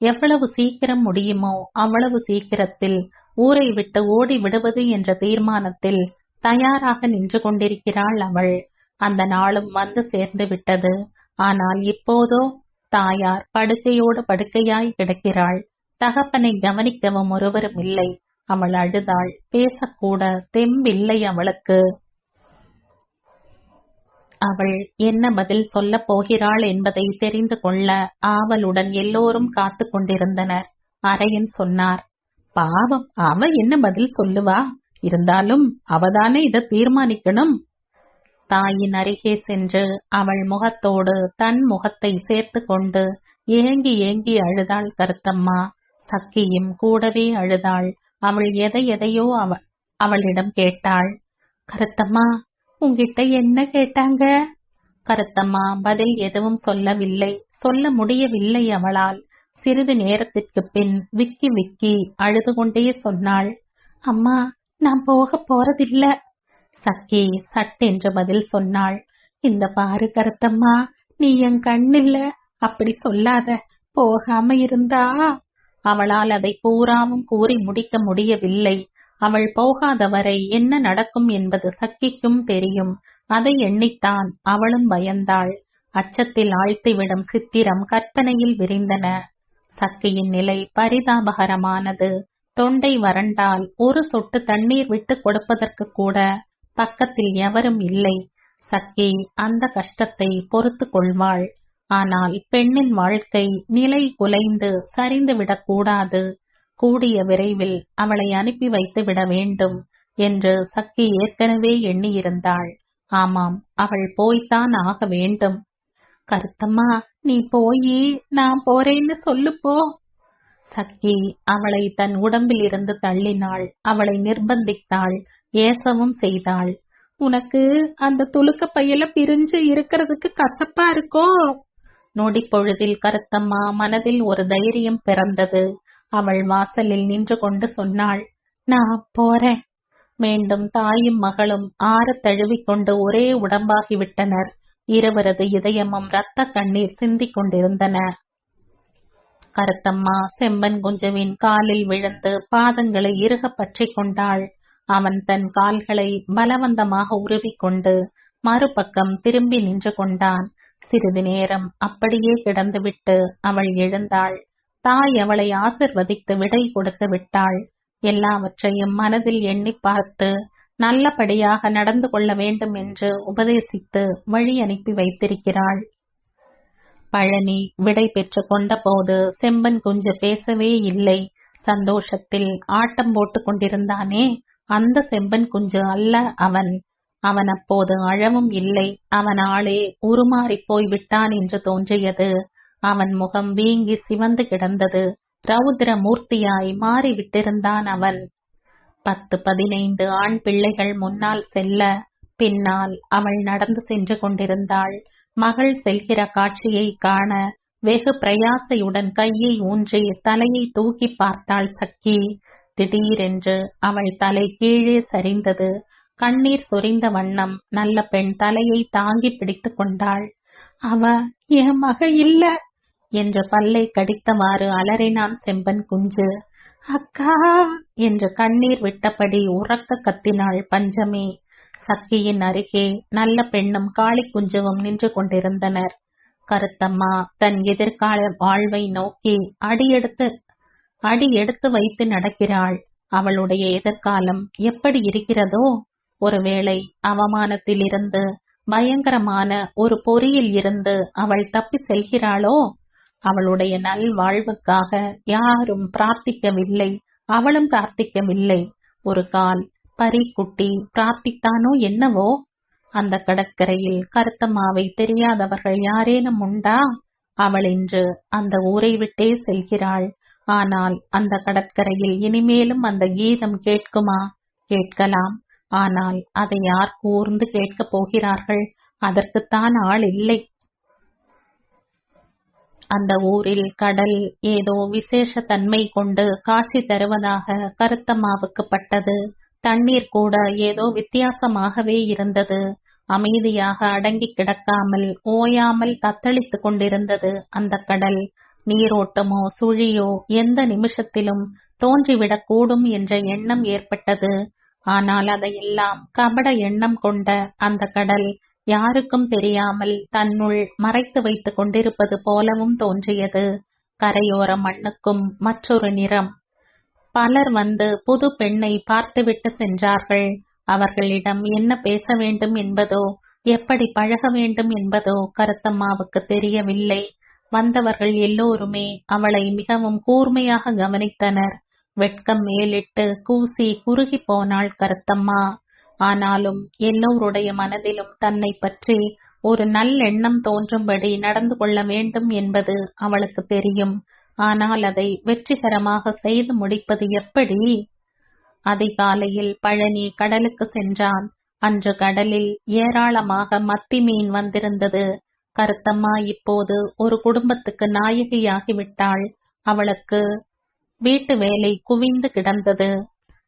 எவ்வளவு சீக்கிரம் முடியுமோ அவ்வளவு சீக்கிரத்தில் ஊரை விட்டு ஓடி விடுவது என்ற தீர்மானத்தில் தயாராக நின்று கொண்டிருக்கிறாள் அவள். அந்த நாளும் வந்து சேர்ந்து விட்டது. ஆனால் இப்போதோ தாயார் படுக்கையோடு படுக்கையாய் கிடக்கிறாள். தகப்பனை கவனிக்கவும் ஒருவரும் இல்லை. அவள் அழுதாள். பேசக்கூட தெம்பில்லை அவளுக்கு. அவள் என்ன பதில் சொல்ல போகிறாள் என்பதை தெரிந்து கொள்ள ஆவலுடன் எல்லோரும் காத்து கொண்டிருந்தனர். அரையன் சொன்னார், பாவம், அவ என்ன பதில் சொல்லுவா? இருந்தாலும் அவதானே இதை தீர்மானிக்கணும். தாயின் அருகே சென்று அவள் முகத்தோடு தன் முகத்தை சேர்த்து கொண்டு ஏங்கி ஏங்கி அழுதாள் கருத்தம்மா. சக்கியும் கூடவே அழுதாள். அவள் எதையோ அவளிடம் கேட்டாள். கருத்தம்மா, உங்கிட்ட என்ன கேட்டாங்க? கருத்தம்மா பதில் எதுவும் சொல்லவில்லை. சொல்ல முடியவில்லை அவளால். சிறிது நேரத்திற்கு பின் விக்கி விக்கி அழுது கொண்டே சொன்னாள், அம்மா, நான் போக போறதில்ல. சக்கி சட்டென்று பதில் சொன்னாள். இந்த பாரு கருத்தம்மா, நீ என் கண்ணில்ல, அப்படி சொல்லாத. போகாம இருந்தா. அவளால் அதை பூராவும் கூறி முடிக்க முடியவில்லை. அவள் போகாதவரை என்ன நடக்கும் என்பது சக்கிக்கும் தெரியும். அதை எண்ணித்தான் அவளும் பயந்தாள். அச்சத்தில் ஆழ்த்திவிடும் சித்திரம் கற்பனையில் விரிந்தன. சக்கியின் நிலை பரிதாபகரமானது. தொண்டை வறண்டால் ஒரு சொட்டு தண்ணீர் விட்டு கொடுப்பதற்கு கூட பக்கத்தில் எவரும் இல்லை. சக்கி அந்த கஷ்டத்தை பொறுத்து கொள்வாள். ஆனால் பெண்ணின் வாழ்க்கை நிலை குலைந்து சரிந்து விடக்கூடாது. கூடிய விரைவில் அவளை அனுப்பி வைத்து விட வேண்டும் என்று சக்கி ஏற்கனவே எண்ணியிருந்தாள். ஆமாம், அவள் போய்த்தான் ஆக வேண்டும். கருத்தம்மா, நீ போயி நான் போறேன்னு சொல்லுப்போ. சக்கி அவளை தன் உடம்பில் இருந்து தள்ளினாள். அவளை நிர்பந்தித்தாள். ஏசவும் செய்தாள். உனக்கு அந்த துலுக்க பையில பிரிஞ்சு இருக்கிறதுக்கு கசப்பா இருக்கோ? நொடி பொழுதில் கருத்தம்மா மனதில் ஒரு தைரியம் பிறந்தது. அவள் வாசலில் நின்று கொண்டு சொன்னாள், நான் போறேன். மீண்டும் தாயும் மகளும் ஆற தழுவிக்கொண்டு ஒரே உடம்பாகிவிட்டனர். இருவரது இதயமும் இரத்த கண்ணீர் சிந்திக் கொண்டிருந்தன. கருத்தம்மா செம்பன் குஞ்சுவின் காலில் விழுந்து பாதங்களை இறுக பற்றி கொண்டாள். அவன் தன் கால்களை பலவந்தமாக உருவிக்கொண்டு மறுபக்கம் திரும்பி நின்று கொண்டான். சிறிது நேரம் அப்படியே கிடந்துவிட்டு அவள் எழுந்தாள். தாய் அவளை ஆசிர்வதித்து விடை கொடுத்து விட்டாள். எல்லாவற்றையும் மனதில் எண்ணி பார்த்து நல்லபடியாக நடந்து கொள்ள வேண்டும் என்று உபதேசித்து வழி அனுப்பி வைத்திருக்கிறாள். பழனி விடை பெற்று கொண்ட போது செம்பன் குஞ்சு பேசவே இல்லை. சந்தோஷத்தில் ஆட்டம் போட்டு கொண்டிருந்தானே, அந்த செம்பன் குஞ்சு அல்ல அவன். அவன் அப்போது அழவும் இல்லை. அவன் ஆளே உருமாறி போய் விட்டான் என்று தோன்றியது. அவன் முகம் வீங்கி சிவந்து கிடந்தது. ரௌத்ர மூர்த்தியாய் மாறிவிட்டிருந்தான் அவன். 10-15 ஆண் பிள்ளைகள் முன்னால் செல்ல, பின்னால் அவள் நடந்து சென்று கொண்டிருந்தாள். மகள் செல்கிற காட்சியை காண வெகு பிரயாசையுடன் கையை ஊன்றி தலையை தூக்கி பார்த்தாள் சக்கி. திடீரென்று அவள் தலை கீழே சரிந்தது. கண்ணீர் சொரிந்த வண்ணம் நல்ல பெண் தலையை தாங்கி பிடித்து கொண்டாள். அவ என் மக இல்ல என்று பல்லை கடித்தவாறு அலறினான் செம்பன் குஞ்சு. அக்கா என்று கண்ணீர் விட்டபடி உறக்க கத்தினாள் பஞ்சமி. சக்கியின் அருகே நல்ல பெண்ணும் காளி குஞ்சுவும் நின்று கொண்டிருந்தனர். கருத்தம்மா தன் எதிர்கால வாழ்வை நோக்கி அடி எடுத்து வைத்து நடக்கிறாள். அவளுடைய எதிர்காலம் எப்படி இருக்கிறதோ, ஒருவேளை அவமானத்திலிருந்து, பயங்கரமான ஒரு பொறியில் இருந்து அவள் தப்பி செல்கிறாளோ? அவளுடைய நல்வாழ்வுக்காக யாரும் பிரார்த்திக்கவில்லை, அவளும் பிரார்த்திக்கவில்லை. ஒரு கால் பரிக்குட்டி பிரார்த்தித்தானோ என்னவோ? அந்த கடற்கரையில் கருத்தம்மாவை தெரியாதவர்கள் யாரேனும் உண்டா? அவள் இன்று அந்த ஊரை விட்டே செல்கிறாள். ஆனால் அந்த கடற்கரையில் இனிமேலும் அந்த கீதம் கேட்குமா? கேட்கலாம். ஆனால் அதை யார் கூர்ந்து கேட்கப் போகிறார்கள்? அதற்குத்தான் ஆள் இல்லை. அந்த ஊரில் கடல் ஏதோ விசேஷ தன்மை கொண்டு காட்சி தருவதாக கருத்தம்மாவுக்கு பட்டது. தண்ணீர் கூட ஏதோ வித்தியாசமாகவே இருந்தது. அமைதியாக அடங்கி கிடக்காமல் ஓயாமல் தத்தளித்து கொண்டிருந்தது அந்த கடல். நீரோட்டமோ சுழியோ எந்த நிமிஷத்திலும் தோன்றிவிடக்கூடும் என்ற எண்ணம் ஏற்பட்டது. ஆனால் அதையெல்லாம் கபட எண்ணம் கொண்ட அந்த கடல் யாருக்கும் தெரியாமல் தன்னுள் மறைத்து வைத்துக் கொண்டிருப்பது போலவும் தோன்றியது. கரையோர மண்ணுக்கும் மற்றொரு நிறம். பலர் வந்து புது பெண்ணை பார்த்துவிட்டு சென்றார்கள். அவர்களிடம் என்ன பேச வேண்டும் என்பதோ, எப்படி பழக வேண்டும் என்பதோ கருத்தம்மாவுக்கு தெரியவில்லை. வந்தவர்கள் எல்லோருமே அவளை மிகவும் கூர்மையாக கவனித்தனர். வெட்கம் மேலிட்டு கூசி குறுகி போனாள் கருத்தம்மா. ஆனாலும் எல்லோருடைய மனதிலும் தன்னை பற்றி ஒரு நல்லெண்ணம் தோன்றும்படி நடந்து கொள்ள வேண்டும் என்பது அவளுக்கு தெரியும். ஆனால் அதை வெற்றிகரமாக செய்து முடிப்பது எப்படி? அதிகாலையில் பழனி கடலுக்கு சென்றான். அன்று கடலில் ஏராளமாக மத்தி மீன் வந்திருந்தது. கருத்தம்மா இப்போது ஒரு குடும்பத்துக்கு நாயகியாகிவிட்டாள். அவளுக்கு வீட்டு வேலை குவிந்து கிடந்தது.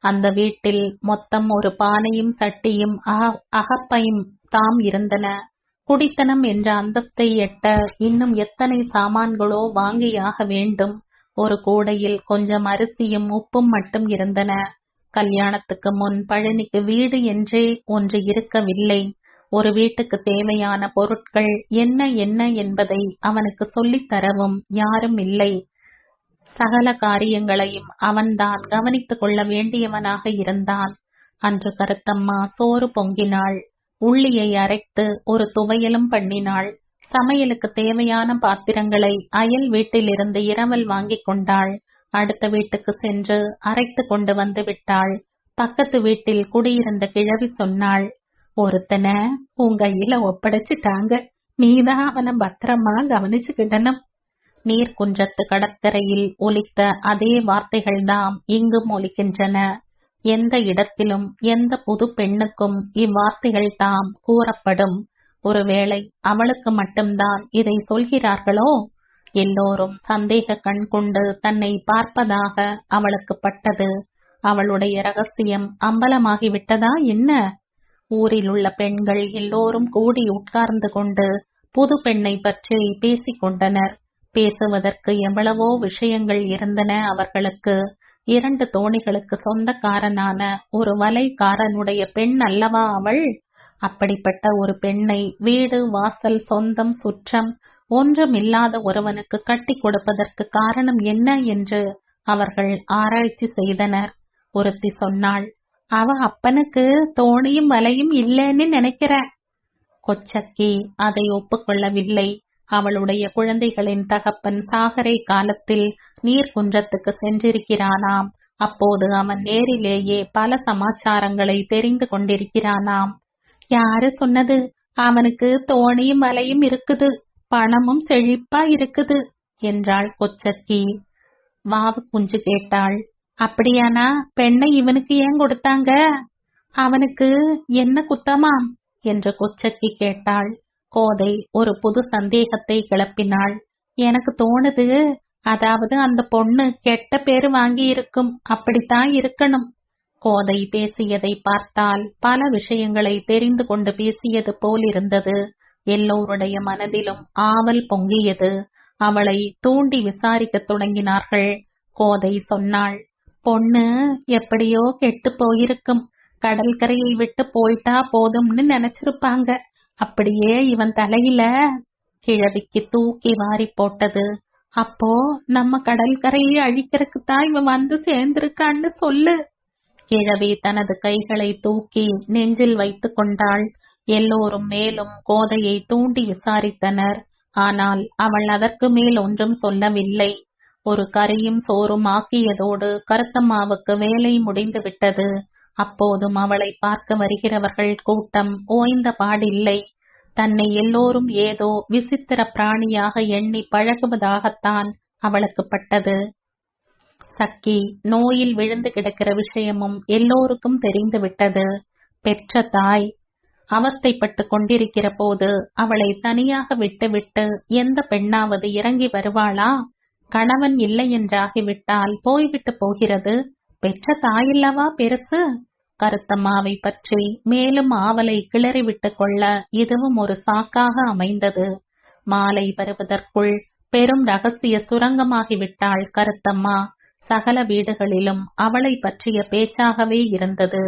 அந்த வீட்டில் மொத்தம் ஒரு பானையும் சட்டியும் அகப்பையும் தாம் இருந்தன. குடித்தனம் என்ற அந்தஸ்தை எட்ட இன்னும் எத்தனை சாமான்களோ வாங்கியாக வேண்டும். ஒரு கூடையில் கொஞ்சம் அரிசியும் உப்பும் மட்டும் இருந்தன. கல்யாணத்துக்கு முன் பழனிக்கு வீடு என்றே ஒன்று இருக்கவில்லை. ஒரு வீட்டுக்கு தேவையான பொருட்கள் என்ன என்ன என்பதை அவனுக்கு சொல்லித் தரவும் யாரும் இல்லை. சகல காரியங்களையும் அவன்தான் கவனித்துக் கொள்ள வேண்டியவனாக இருந்தான். அன்று கருத்தம்மா சோறு பொங்கினாள். உள்ளியை அரைத்து ஒரு துவையலும் பண்ணினாள். சமையலுக்கு தேவையான பாத்திரங்களை அயல் வீட்டிலிருந்து இரவல் வாங்கிக் கொண்டாள். அடுத்த வீட்டுக்கு சென்று அரைத்து கொண்டு வந்து விட்டாள். பக்கத்து வீட்டில் குடியிருந்த கிழவி சொன்னாள், ஒருத்தனை உன் கையில ஒப்படைச்சிட்டாங்க, நீதான் அவனை பத்திரமா கவனிச்சுக்கிடணும். நீர்குன்றத்து கடற்கரையில் ஒலித்த அதே வார்த்தைகள்தாம் இங்கும் ஒலிக்கின்றன. எந்த இடத்திலும் எந்த புது பெண்ணுக்கும் இவ்வார்த்தைகள் தாம் கூறப்படும். ஒருவேளை அவளுக்கு மட்டும்தான் இதை சொல்கிறார்களோ? எல்லோரும் சந்தேக கண் கொண்டு தன்னை பார்ப்பதாக அவளுக்கு பட்டது. அவளுடைய ரகசியம் அம்பலமாகிவிட்டதா என்ன? ஊரில் உள்ள பெண்கள் எல்லோரும் கூடி உட்கார்ந்து கொண்டு புது பெண்ணை பற்றி பேசிக் கொண்டனர். பேசுவதற்கு எவ்வளவோ விஷயங்கள் இருந்தன அவர்களுக்கு. 2 தோணிகளுக்கு சொந்தக்காரனான ஒரு வலைக்காரனுடைய பெண் அல்லவா அவள்? அப்படிப்பட்ட ஒரு பெண்ணை வீடு வாசல் சொந்தம் சுற்றம் ஒன்றுமில்லாத ஒருவனுக்கு கட்டி கொடுப்பதற்கு காரணம் என்ன என்று அவர்கள் ஆராய்ச்சி செய்தனர். ஒருத்தி சொன்னாள், அவ அப்பனுக்கு தோணியும் வலையும் இல்லைன்னு நினைக்கிற. கொச்சக்கி அதை ஒப்புக்கொள்ளவில்லை. அவளுடைய குழந்தைகளின் தகப்பன் சாகரை காலத்தில் நீர்குன்றத்துக்கு சென்றிருக்கிறானாம். அப்போது அவன் நேரிலேயே பல சமாச்சாரங்களை தெரிந்து கொண்டிருக்கிறானாம். யாரு சொன்னது? அவனுக்கு தோணியும் வலையும் இருக்குது. பணமும் செழிப்பா இருக்குது என்றாள் கொச்சக்கி. வாவு குஞ்சு கேட்டாள், அப்படியானா பெண்ணை இவனுக்கு ஏன் கொடுத்தாங்க? அவனுக்கு என்ன குத்தமாம் என்று கொச்சக்கி கேட்டாள். கோதை ஒரு புது சந்தேகத்தை கிளப்பினாள். எனக்கு தோணுது, அதாவது அந்த பொண்ணு கெட்ட பேரு வாங்கி இருக்கும், அப்படித்தான் இருக்கணும். கோதை பேசியதை பார்த்தால் பல விஷயங்களை தெரிந்து கொண்டு பேசியது போல் இருந்தது. எல்லோருடைய மனதிலும் ஆவல் பொங்கியது. அவளை தூண்டி விசாரிக்கத் தொடங்கினார்கள். கோதை சொன்னாள், பொண்ணு எப்படியோ கெட்டு போயிருக்கும், கடற்கரையை விட்டு போயிட்டா போதும்னு நினைச்சிருப்பாங்க. அப்படியே இவன் தலையில. கிழவிக்கு தூக்கி வாரி போட்டது. அப்போ நம்ம கடற்கரையை அழிக்கிறதுக்குத்தான் இவன் வந்து சேர்ந்திருக்கான்னு சொல்லு. கிழவி தனது கைகளை தூக்கி நெஞ்சில் வைத்து கொண்டாள். எல்லோரும் மேலும் கோதையை தூண்டி விசாரித்தனர். ஆனால் அவள் அதற்கு மேல் ஒன்றும் சொல்லவில்லை. ஒரு கறியும் சோறும் ஆக்கியதோடு கருத்தம்மாவுக்கு வேலை முடிந்து விட்டது. அப்போதும் அவளை பார்க்க வருகிறவர்கள் கூட்டம் ஓய்ந்த பாடில்லை. தன்னை எல்லோரும் ஏதோ விசித்திர பிராணியாக எண்ணி பழகுவதாகத்தான் அவளுக்கு பட்டது. சக்கி நோயில் விழுந்து கிடக்கிற விஷயமும் எல்லோருக்கும் தெரிந்து விட்டது. பெற்ற தாய் அவஸ்தைப்பட்டு கொண்டிருக்கிற போது அவளை தனியாக விட்டுவிட்டு எந்த பெண்ணாவது இறங்கி வருவாளா? கணவன் இல்லை என்றாகிவிட்டால் போய்விட்டு போகிறது. பெற்ற தாயில்லவா பெருசு? கருத்தம்மாவை பற்றி மேலும் ஆவலை கிளறிவிட்டு கொள்ள இதுவும் ஒரு சாக்காக அமைந்தது. மாலை வருவதற்குள் பெரும் ரகசிய சுரங்கமாகிவிட்டாள் கருத்தம்மா. சகல வீடுகளிலும் அவளை பற்றிய பேச்சாகவே இருந்தது.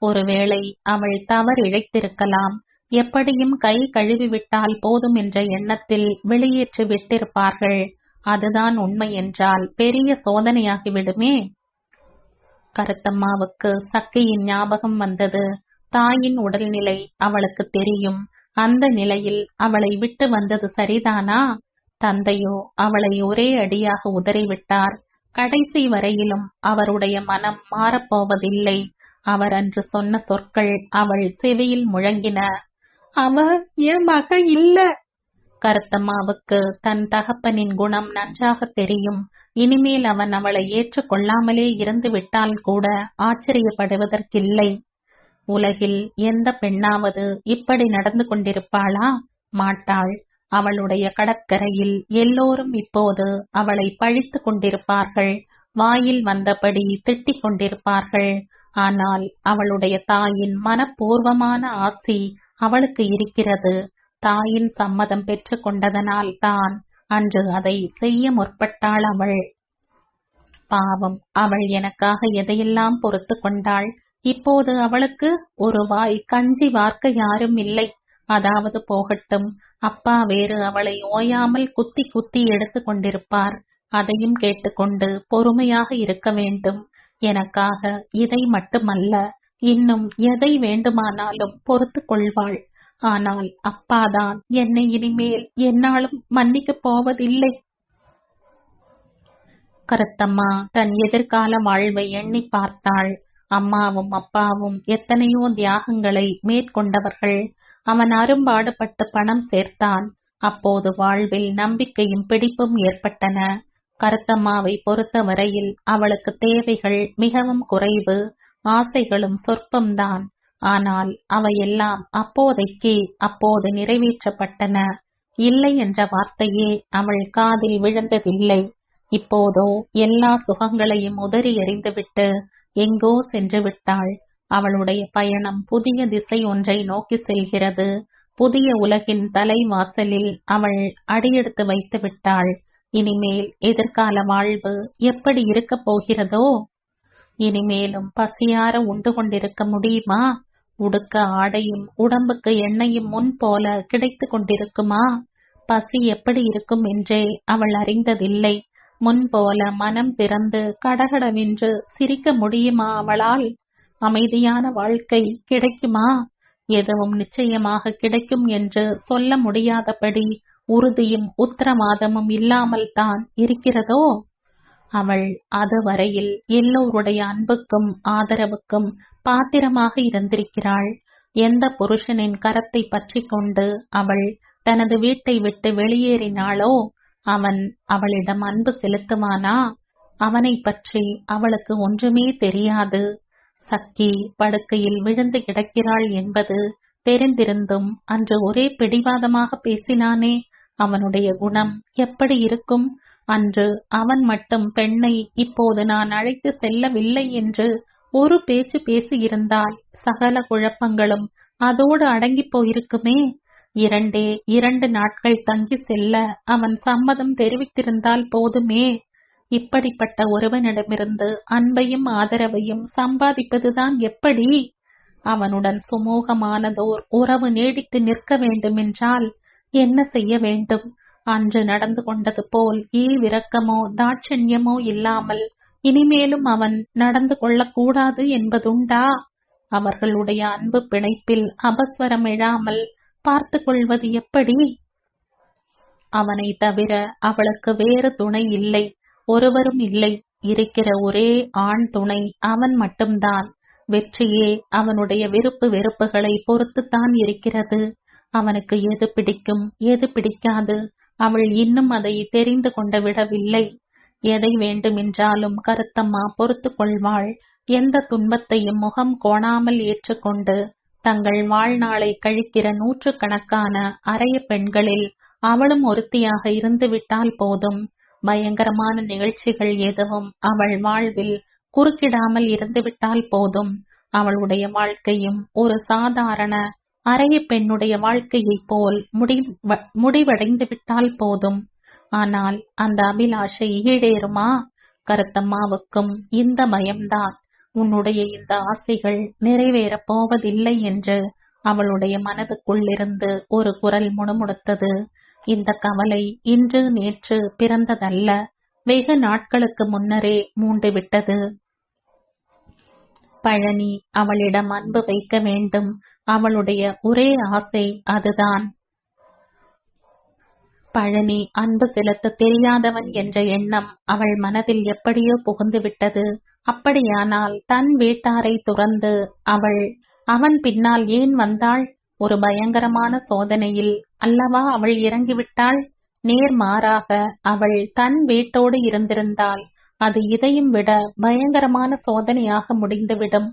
ஒருவேளை அவள் தவறிழைத்திருக்கலாம். எப்படியும் கை கழுவிவிட்டால் போதும் என்ற எண்ணத்தில் வெளியேற்றி விட்டிருப்பார்கள். அதுதான் உண்மை என்றால் பெரிய சோதனையாகிவிடுமே. கருத்தம்மாவுக்கு சக்கையின் ஞாபகம் வந்தது. தாயின் உடல்நிலை அவளுக்கு தெரியும். அந்த நிலையில் அவளை விட்டு வந்தது சரிதானா? தந்தையோ அவளை ஒரே அடியாக உதறிவிட்டார். கடைசி வரையிலும் அவருடைய மனம் மாறப்போவதில்லை. அவர் அன்று சொன்ன சொற்கள் அவள் செவியில் முழங்கின. அவ என் மக இல்ல. கருத்தம்மாவுக்கு தன் தகப்பனின் குணம் நன்றாக தெரியும். இனிமேல் அவன் அவளை ஏற்றுக்கொள்ளாமலே இருந்து விட்டால் கூட ஆச்சரியப்படுவதற்கில்லை. உலகில் எந்த பெண்ணாவது இப்படி நடந்து கொண்டிருப்பாளா? மாட்டாள். அவளுடைய கடற்கரையில் எல்லோரும் இப்போது அவளை பழித்து கொண்டிருப்பார்கள். வாயில் வந்தபடி திட்டிக் கொண்டிருப்பார்கள். ஆனால் அவளுடைய தாயின் மனப்பூர்வமான ஆசி அவளுக்கு இருக்கிறது. தாயின் சம்மதம் பெற்று கொண்டதனால் தான் அன்று அதை செய்ய முற்பட்டாள் அவள். பாவம், அவள் எனக்காக எதையெல்லாம் பொறுத்து கொண்டாள். இப்போது அவளுக்கு ஒரு வாய் கஞ்சி வார்க்க யாரும் இல்லை. அதாவது போகட்டும், அப்பா வேறு அவளை ஓயாமல் குத்தி குத்தி எடுத்து கொண்டிருப்பார். அதையும் கேட்டுக்கொண்டு பொறுமையாக இருக்க வேண்டும். எனக்காக இதை மட்டுமல்ல, இன்னும் எதை வேண்டுமானாலும் பொறுத்து கொள்வாள். ஆனால் அப்பாதான் என்னை இனிமேல் என்னாலும் மன்னிக்கப் போவதில்லை. கருத்தம்மா தன் எதிர்கால வாழ்வை எண்ணி பார்த்தாள். அம்மாவும் அப்பாவும் எத்தனையோ தியாகங்களை மேற்கொண்டவர்கள். அவன் அரும்பாடுபட்டு பணம் சேர்த்தான். அப்போது வாழ்வில் நம்பிக்கையும் பிடிப்பும் ஏற்பட்டன. கருத்தம்மாவை பொறுத்த வரையில் அவளுக்கு தேவைகள் மிகவும் குறைவு, ஆசைகளும் சொற்பம்தான். ஆனால் அவையெல்லாம் அப்போது நிறைவேற்றப்பட்டன. இல்லை என்ற வார்த்தையே அவள் காதில் விழுந்ததில்லை. இப்போதோ எல்லா சுகங்களையும் உதறி எறிந்துவிட்டு எங்கோ சென்று விட்டாள். அவளுடைய பயணம் புதிய திசை ஒன்றை நோக்கி செல்கிறது. புதிய உலகின் தலைவாசலில் அவள் அடியெடுத்து வைத்து விட்டாள். இனிமேல் எதிர்கால வாழ்வு எப்படி இருக்கப் போகிறதோ? இனிமேலும் பசியார உண்டு கொண்டிருக்க முடியுமா? உடுக்க ஆடையும் உடம்புக்கு எண்ணெயும் முன் போல கிடைத்து கொண்டிருக்குமா? பசி எப்படி இருக்கும் என்றே அவள் அறிந்ததில்லை. முன்போல மனம் திறந்து கடகடவென்று சிரிக்க முடியுமா அவளால்? அமைதியான வாழ்க்கை கிடைக்குமா? எதுவும் நிச்சயமாக கிடைக்கும் என்று சொல்ல முடியாதபடி உறுதியும் உத்தரவாதமும் இல்லாமல் தான் இருக்கிறதோ? அவள் அதுவரையில் எல்லோருடைய அன்புக்கும் ஆதரவுக்கும் பாத்திரமாக இருந்திருக்கிறாள். எந்த புருஷனின் கரத்தை பற்றி கொண்டு அவள் தனது வீட்டை விட்டு வெளியேறினாளோ அவன் அவளிடம் அன்பு செலுத்துவானா? அவனை பற்றி அவளுக்கு ஒன்றுமே தெரியாது. சக்கி படுக்கையில் விழுந்து கிடக்கிறாள் என்பது தெரிந்திருந்தும் அன்று ஒரே பிடிவாதமாக பேசினானே, அவனுடைய குணம் எப்படி இருக்கும்? அன்று அவன் மட்டும் பெண்ணை இப்போது நான் அழைத்து செல்லவில்லை என்று ஒரு பேச்சு பேசியிருந்தால் சகல குழப்பங்களும் அதோடு அடங்கி போயிருக்குமே. 2 நாட்கள் தங்கி செல்ல அவன் சம்மதம் தெரிவித்திருந்தால் போதுமே. இப்படிப்பட்ட ஒருவனிடமிருந்து அன்பையும் ஆதரவையும் சம்பாதிப்பதுதான் எப்படி? அவனுடன் சுமூகமானதோர் உறவு நீடித்து நிற்க வேண்டுமென்றால் என்ன செய்ய வேண்டும்? அன்று நடந்து கொண்டது போல் ஈவிரக்கமோ தாட்சண்யமோ இல்லாமல் இனிமேலும் அவன் நடந்து கொள்ளக்கூடாது என்பதுண்டா? அவர்களுடைய அன்பு பிணைப்பில் அபஸ்வரம் எழாமல் பார்த்து கொள்வது எப்படி? அவனை தவிர அவளுக்கு வேறு துணை இல்லை, ஒருவரும் இல்லை. இருக்கிற ஒரே ஆண் துணை அவன் மட்டும்தான். வெற்றியே அவனுடைய விருப்பு வெறுப்புகளை பொறுத்துத்தான் இருக்கிறது. அவனுக்கு எது பிடிக்கும், எது பிடிக்காது, அவள் இன்னும் அதை தெரிந்து கொண்டு விடவில்லை. எதை வேண்டுமென்றாலும் கருத்தம்மா பொறுத்து கொள்வாள். எந்த துன்பத்தையும் முகம் கோணாமல் ஏற்றுக்கொண்டு தங்கள் வாழ்நாளை கழிக்கிற 100கணக்கான அறைய பெண்களில் அவளும் ஒருத்தியாக இருந்துவிட்டால் போதும். பயங்கரமான நிகழ்ச்சிகள் எதுவும் அவள் வாழ்வில் குறுக்கிடாமல் இருந்துவிட்டால் போதும். அவளுடைய வாழ்க்கையும் ஒரு சாதாரண அறைய பெண்ணுடைய வாழ்க்கையைப் போல் முடிவடைந்து விட்டால் போதும். ஆனால் அந்த அபிலாஷை ஈடேறுமா? கருத்தம்மாவுக்கும் இந்த பயம்தான். உன்னுடைய இந்த ஆசைகள் நிறைவேறப் போவதில்லை என்று அவளுடைய மனதுக்குள்ளிருந்து ஒரு குரல் முணுமுணுத்தது. இந்த கவலை இன்று நேற்று பிறந்ததல்ல, வெகு நாட்களுக்கு முன்னரே மூண்டுவிட்டது. பழனி அவளிடம் அன்பு வைக்க வேண்டும். அவளுடைய ஒரே ஆசை அதுதான். பழனி அன்பு செலுத்த தெரியாதவன் என்ற எண்ணம் அவள் மனதில் எப்படியோ புகுந்துவிட்டது. அப்படியானால் தன் வீட்டாரை துறந்து அவன் பின்னால் ஏன் வந்தாள்? ஒரு பயங்கரமான சோதனையில் அல்லவா அவள் இறங்கிவிட்டாள். நேர்மாறாக அவள் தன் வீட்டோடு இருந்திருந்தால் அது இதையும் விட பயங்கரமான சோதனையாக முடிந்துவிடும்.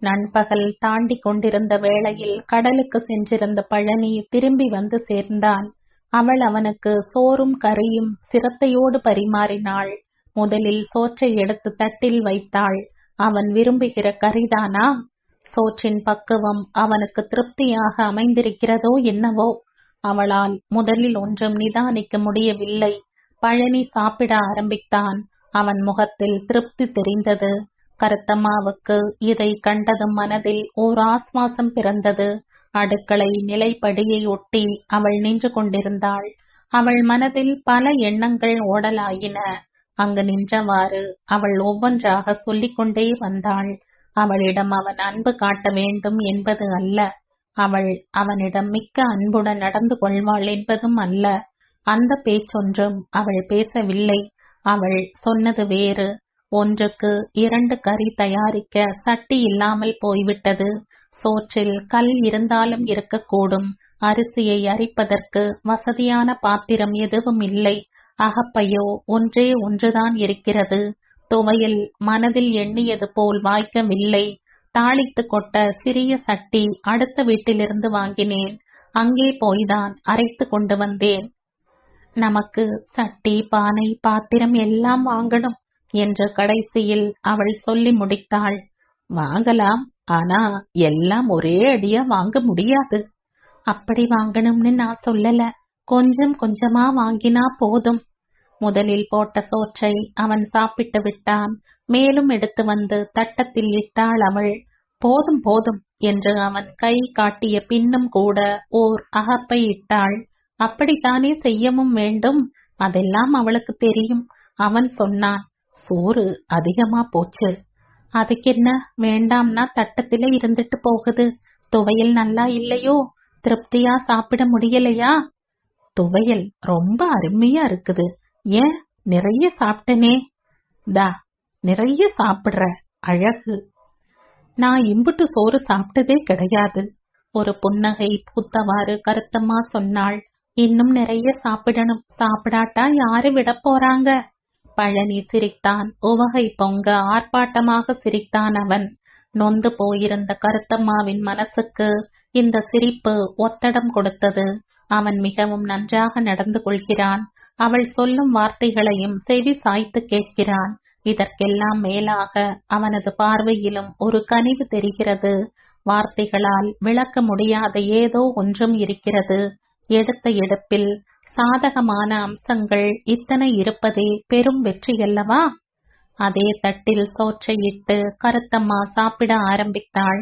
நண்பகல் தாண்டி கொண்டிருந்த வேளையில் கடலுக்கு சென்றிருந்த பழனி திரும்பி வந்து சேர்ந்தான். அவள் அவனுக்கு சோறும் கறியும் சிரத்தையோடு பரிமாறினாள். முதலில் சோற்றை எடுத்து தட்டில் வைத்தாள். அவன் விரும்புகிற கறிதானா? சோற்றின் பக்குவம் அவனுக்கு திருப்தியாக அமைந்திருக்கிறதோ என்னவோ. அவளால் முதலில் ஒன்றும் நிதானிக்க முடியவில்லை. பழனி சாப்பிட ஆரம்பித்தான். அவன் முகத்தில் திருப்தி தெரிந்தது. கருத்தம்மாவுக்கு இதை கண்டதும் மனதில் ஓர் ஆஸ்வாசம் பிறந்தது. அடுக்களை நிலைப்படியை ஒட்டி அவள் நின்று கொண்டிருந்தாள். அவள் மனதில் பல எண்ணங்கள் ஓடலாயின. அங்கு நின்றவாறு அவள் ஒவ்வொன்றாக சொல்லிக்கொண்டே வந்தாள். அவளிடம் அவன் அன்பு காட்ட வேண்டும் என்பது அல்ல, அவள் அவனிடம் மிக்க அன்புடன் நடந்து கொள்வாள் என்பதும் அல்ல. அந்த பேச்சொன்றும் அவள் பேசவில்லை. அவள் சொன்னது வேறு. 1க்கு 2 கறி தயாரிக்க சட்டி இல்லாமல் போய்விட்டது. சோற்றில் கல் இருந்தாலும் இருக்கக்கூடும். அரிசியை அரிப்பதற்கு வசதியான பாத்திரம் எதுவும் இல்லை. அகப்பையோ ஒன்றே ஒன்றுதான் இருக்கிறது. துவையல் மனதில் எண்ணியது போல் வாய்க்கவில்லை. தாளித்து கொட்ட சிறிய சட்டி அடுத்த வீட்டிலிருந்து வாங்கினேன். அங்கே போய்தான் அரைத்து கொண்டு வந்தேன். நமக்கு சட்டி, பானை, பாத்திரம் எல்லாம் வாங்கணும் என்று கடைசியில் அவள் சொல்லி முடித்தாள். வாங்கலாம், ஆனா எல்லாம் ஒரே அடியா வாங்க முடியாது. அப்படி வாங்கணும்னு நான் சொல்லல, கொஞ்சம் கொஞ்சமா வாங்கினா போதும். முதலில் போட்ட சோற்றை அவன் சாப்பிட்டு விட்டான். மேலும் எடுத்து வந்து தட்டத்தில் இட்டாள் அவள். போதும் போதும் என்று அவன் கை காட்டிய பின்னும் கூட ஓர் அகப்பை இட்டாள். அப்படித்தானே செய்யவும் வேண்டும். அதெல்லாம் அவளுக்கு தெரியும். அவன் சொன்னான், சோறு அதிகமா போச்சு. அதுக்கென்ன, வேண்டாம்னா தட்டத்தில இருந்துட்டு போகுது. துவையல் நல்லா இல்லையோ? திருப்தியா சாப்பிட முடியலையா? துவையல் ரொம்ப அருமையா இருக்குது. ஏன், நிறைய சாப்பிட்டனே. தா, நிறைய சாப்பிடுற, அழகு. நான் இம்புட்டு சோறு சாப்பிட்டதே கிடையாது. ஒரு புன்னகை பூத்தவாறு கருத்தம்மா சொன்னாள். இன்னும் நிறைய சாப்பிடணும், சாப்பிடாட்டா யாரு விட போறாங்க? பழனி சிரித்தான். உவகை பொங்க ஆர்ப்பாட்டமாக சிரித்தான் அவன். நொந்து போயிருந்த கருத்தம்மாவின் மனசுக்கு இந்த சிரிப்பு ஒத்தடம் கொடுத்தது. அவன் மிகவும் நன்றாக நடந்து கொள்கிறான். அவள் சொல்லும் வார்த்தைகளையும் செவி சாய்த்து கேட்கிறான். இதற்கெல்லாம் மேலாக அவனது பார்வையிலும் ஒரு கனிவு தெரிகிறது. வார்த்தைகளால் விளக்க முடியாத ஏதோ ஒன்றும் இருக்கிறது. எடுத்த எடுப்பில் சாதகமான அம்சங்கள் இத்தனை இருப்பதே பெரும் வெற்றியல்லவா? அதே தட்டில் சோற்றை இட்டு கருத்தம்மா சாப்பிட ஆரம்பித்தாள்.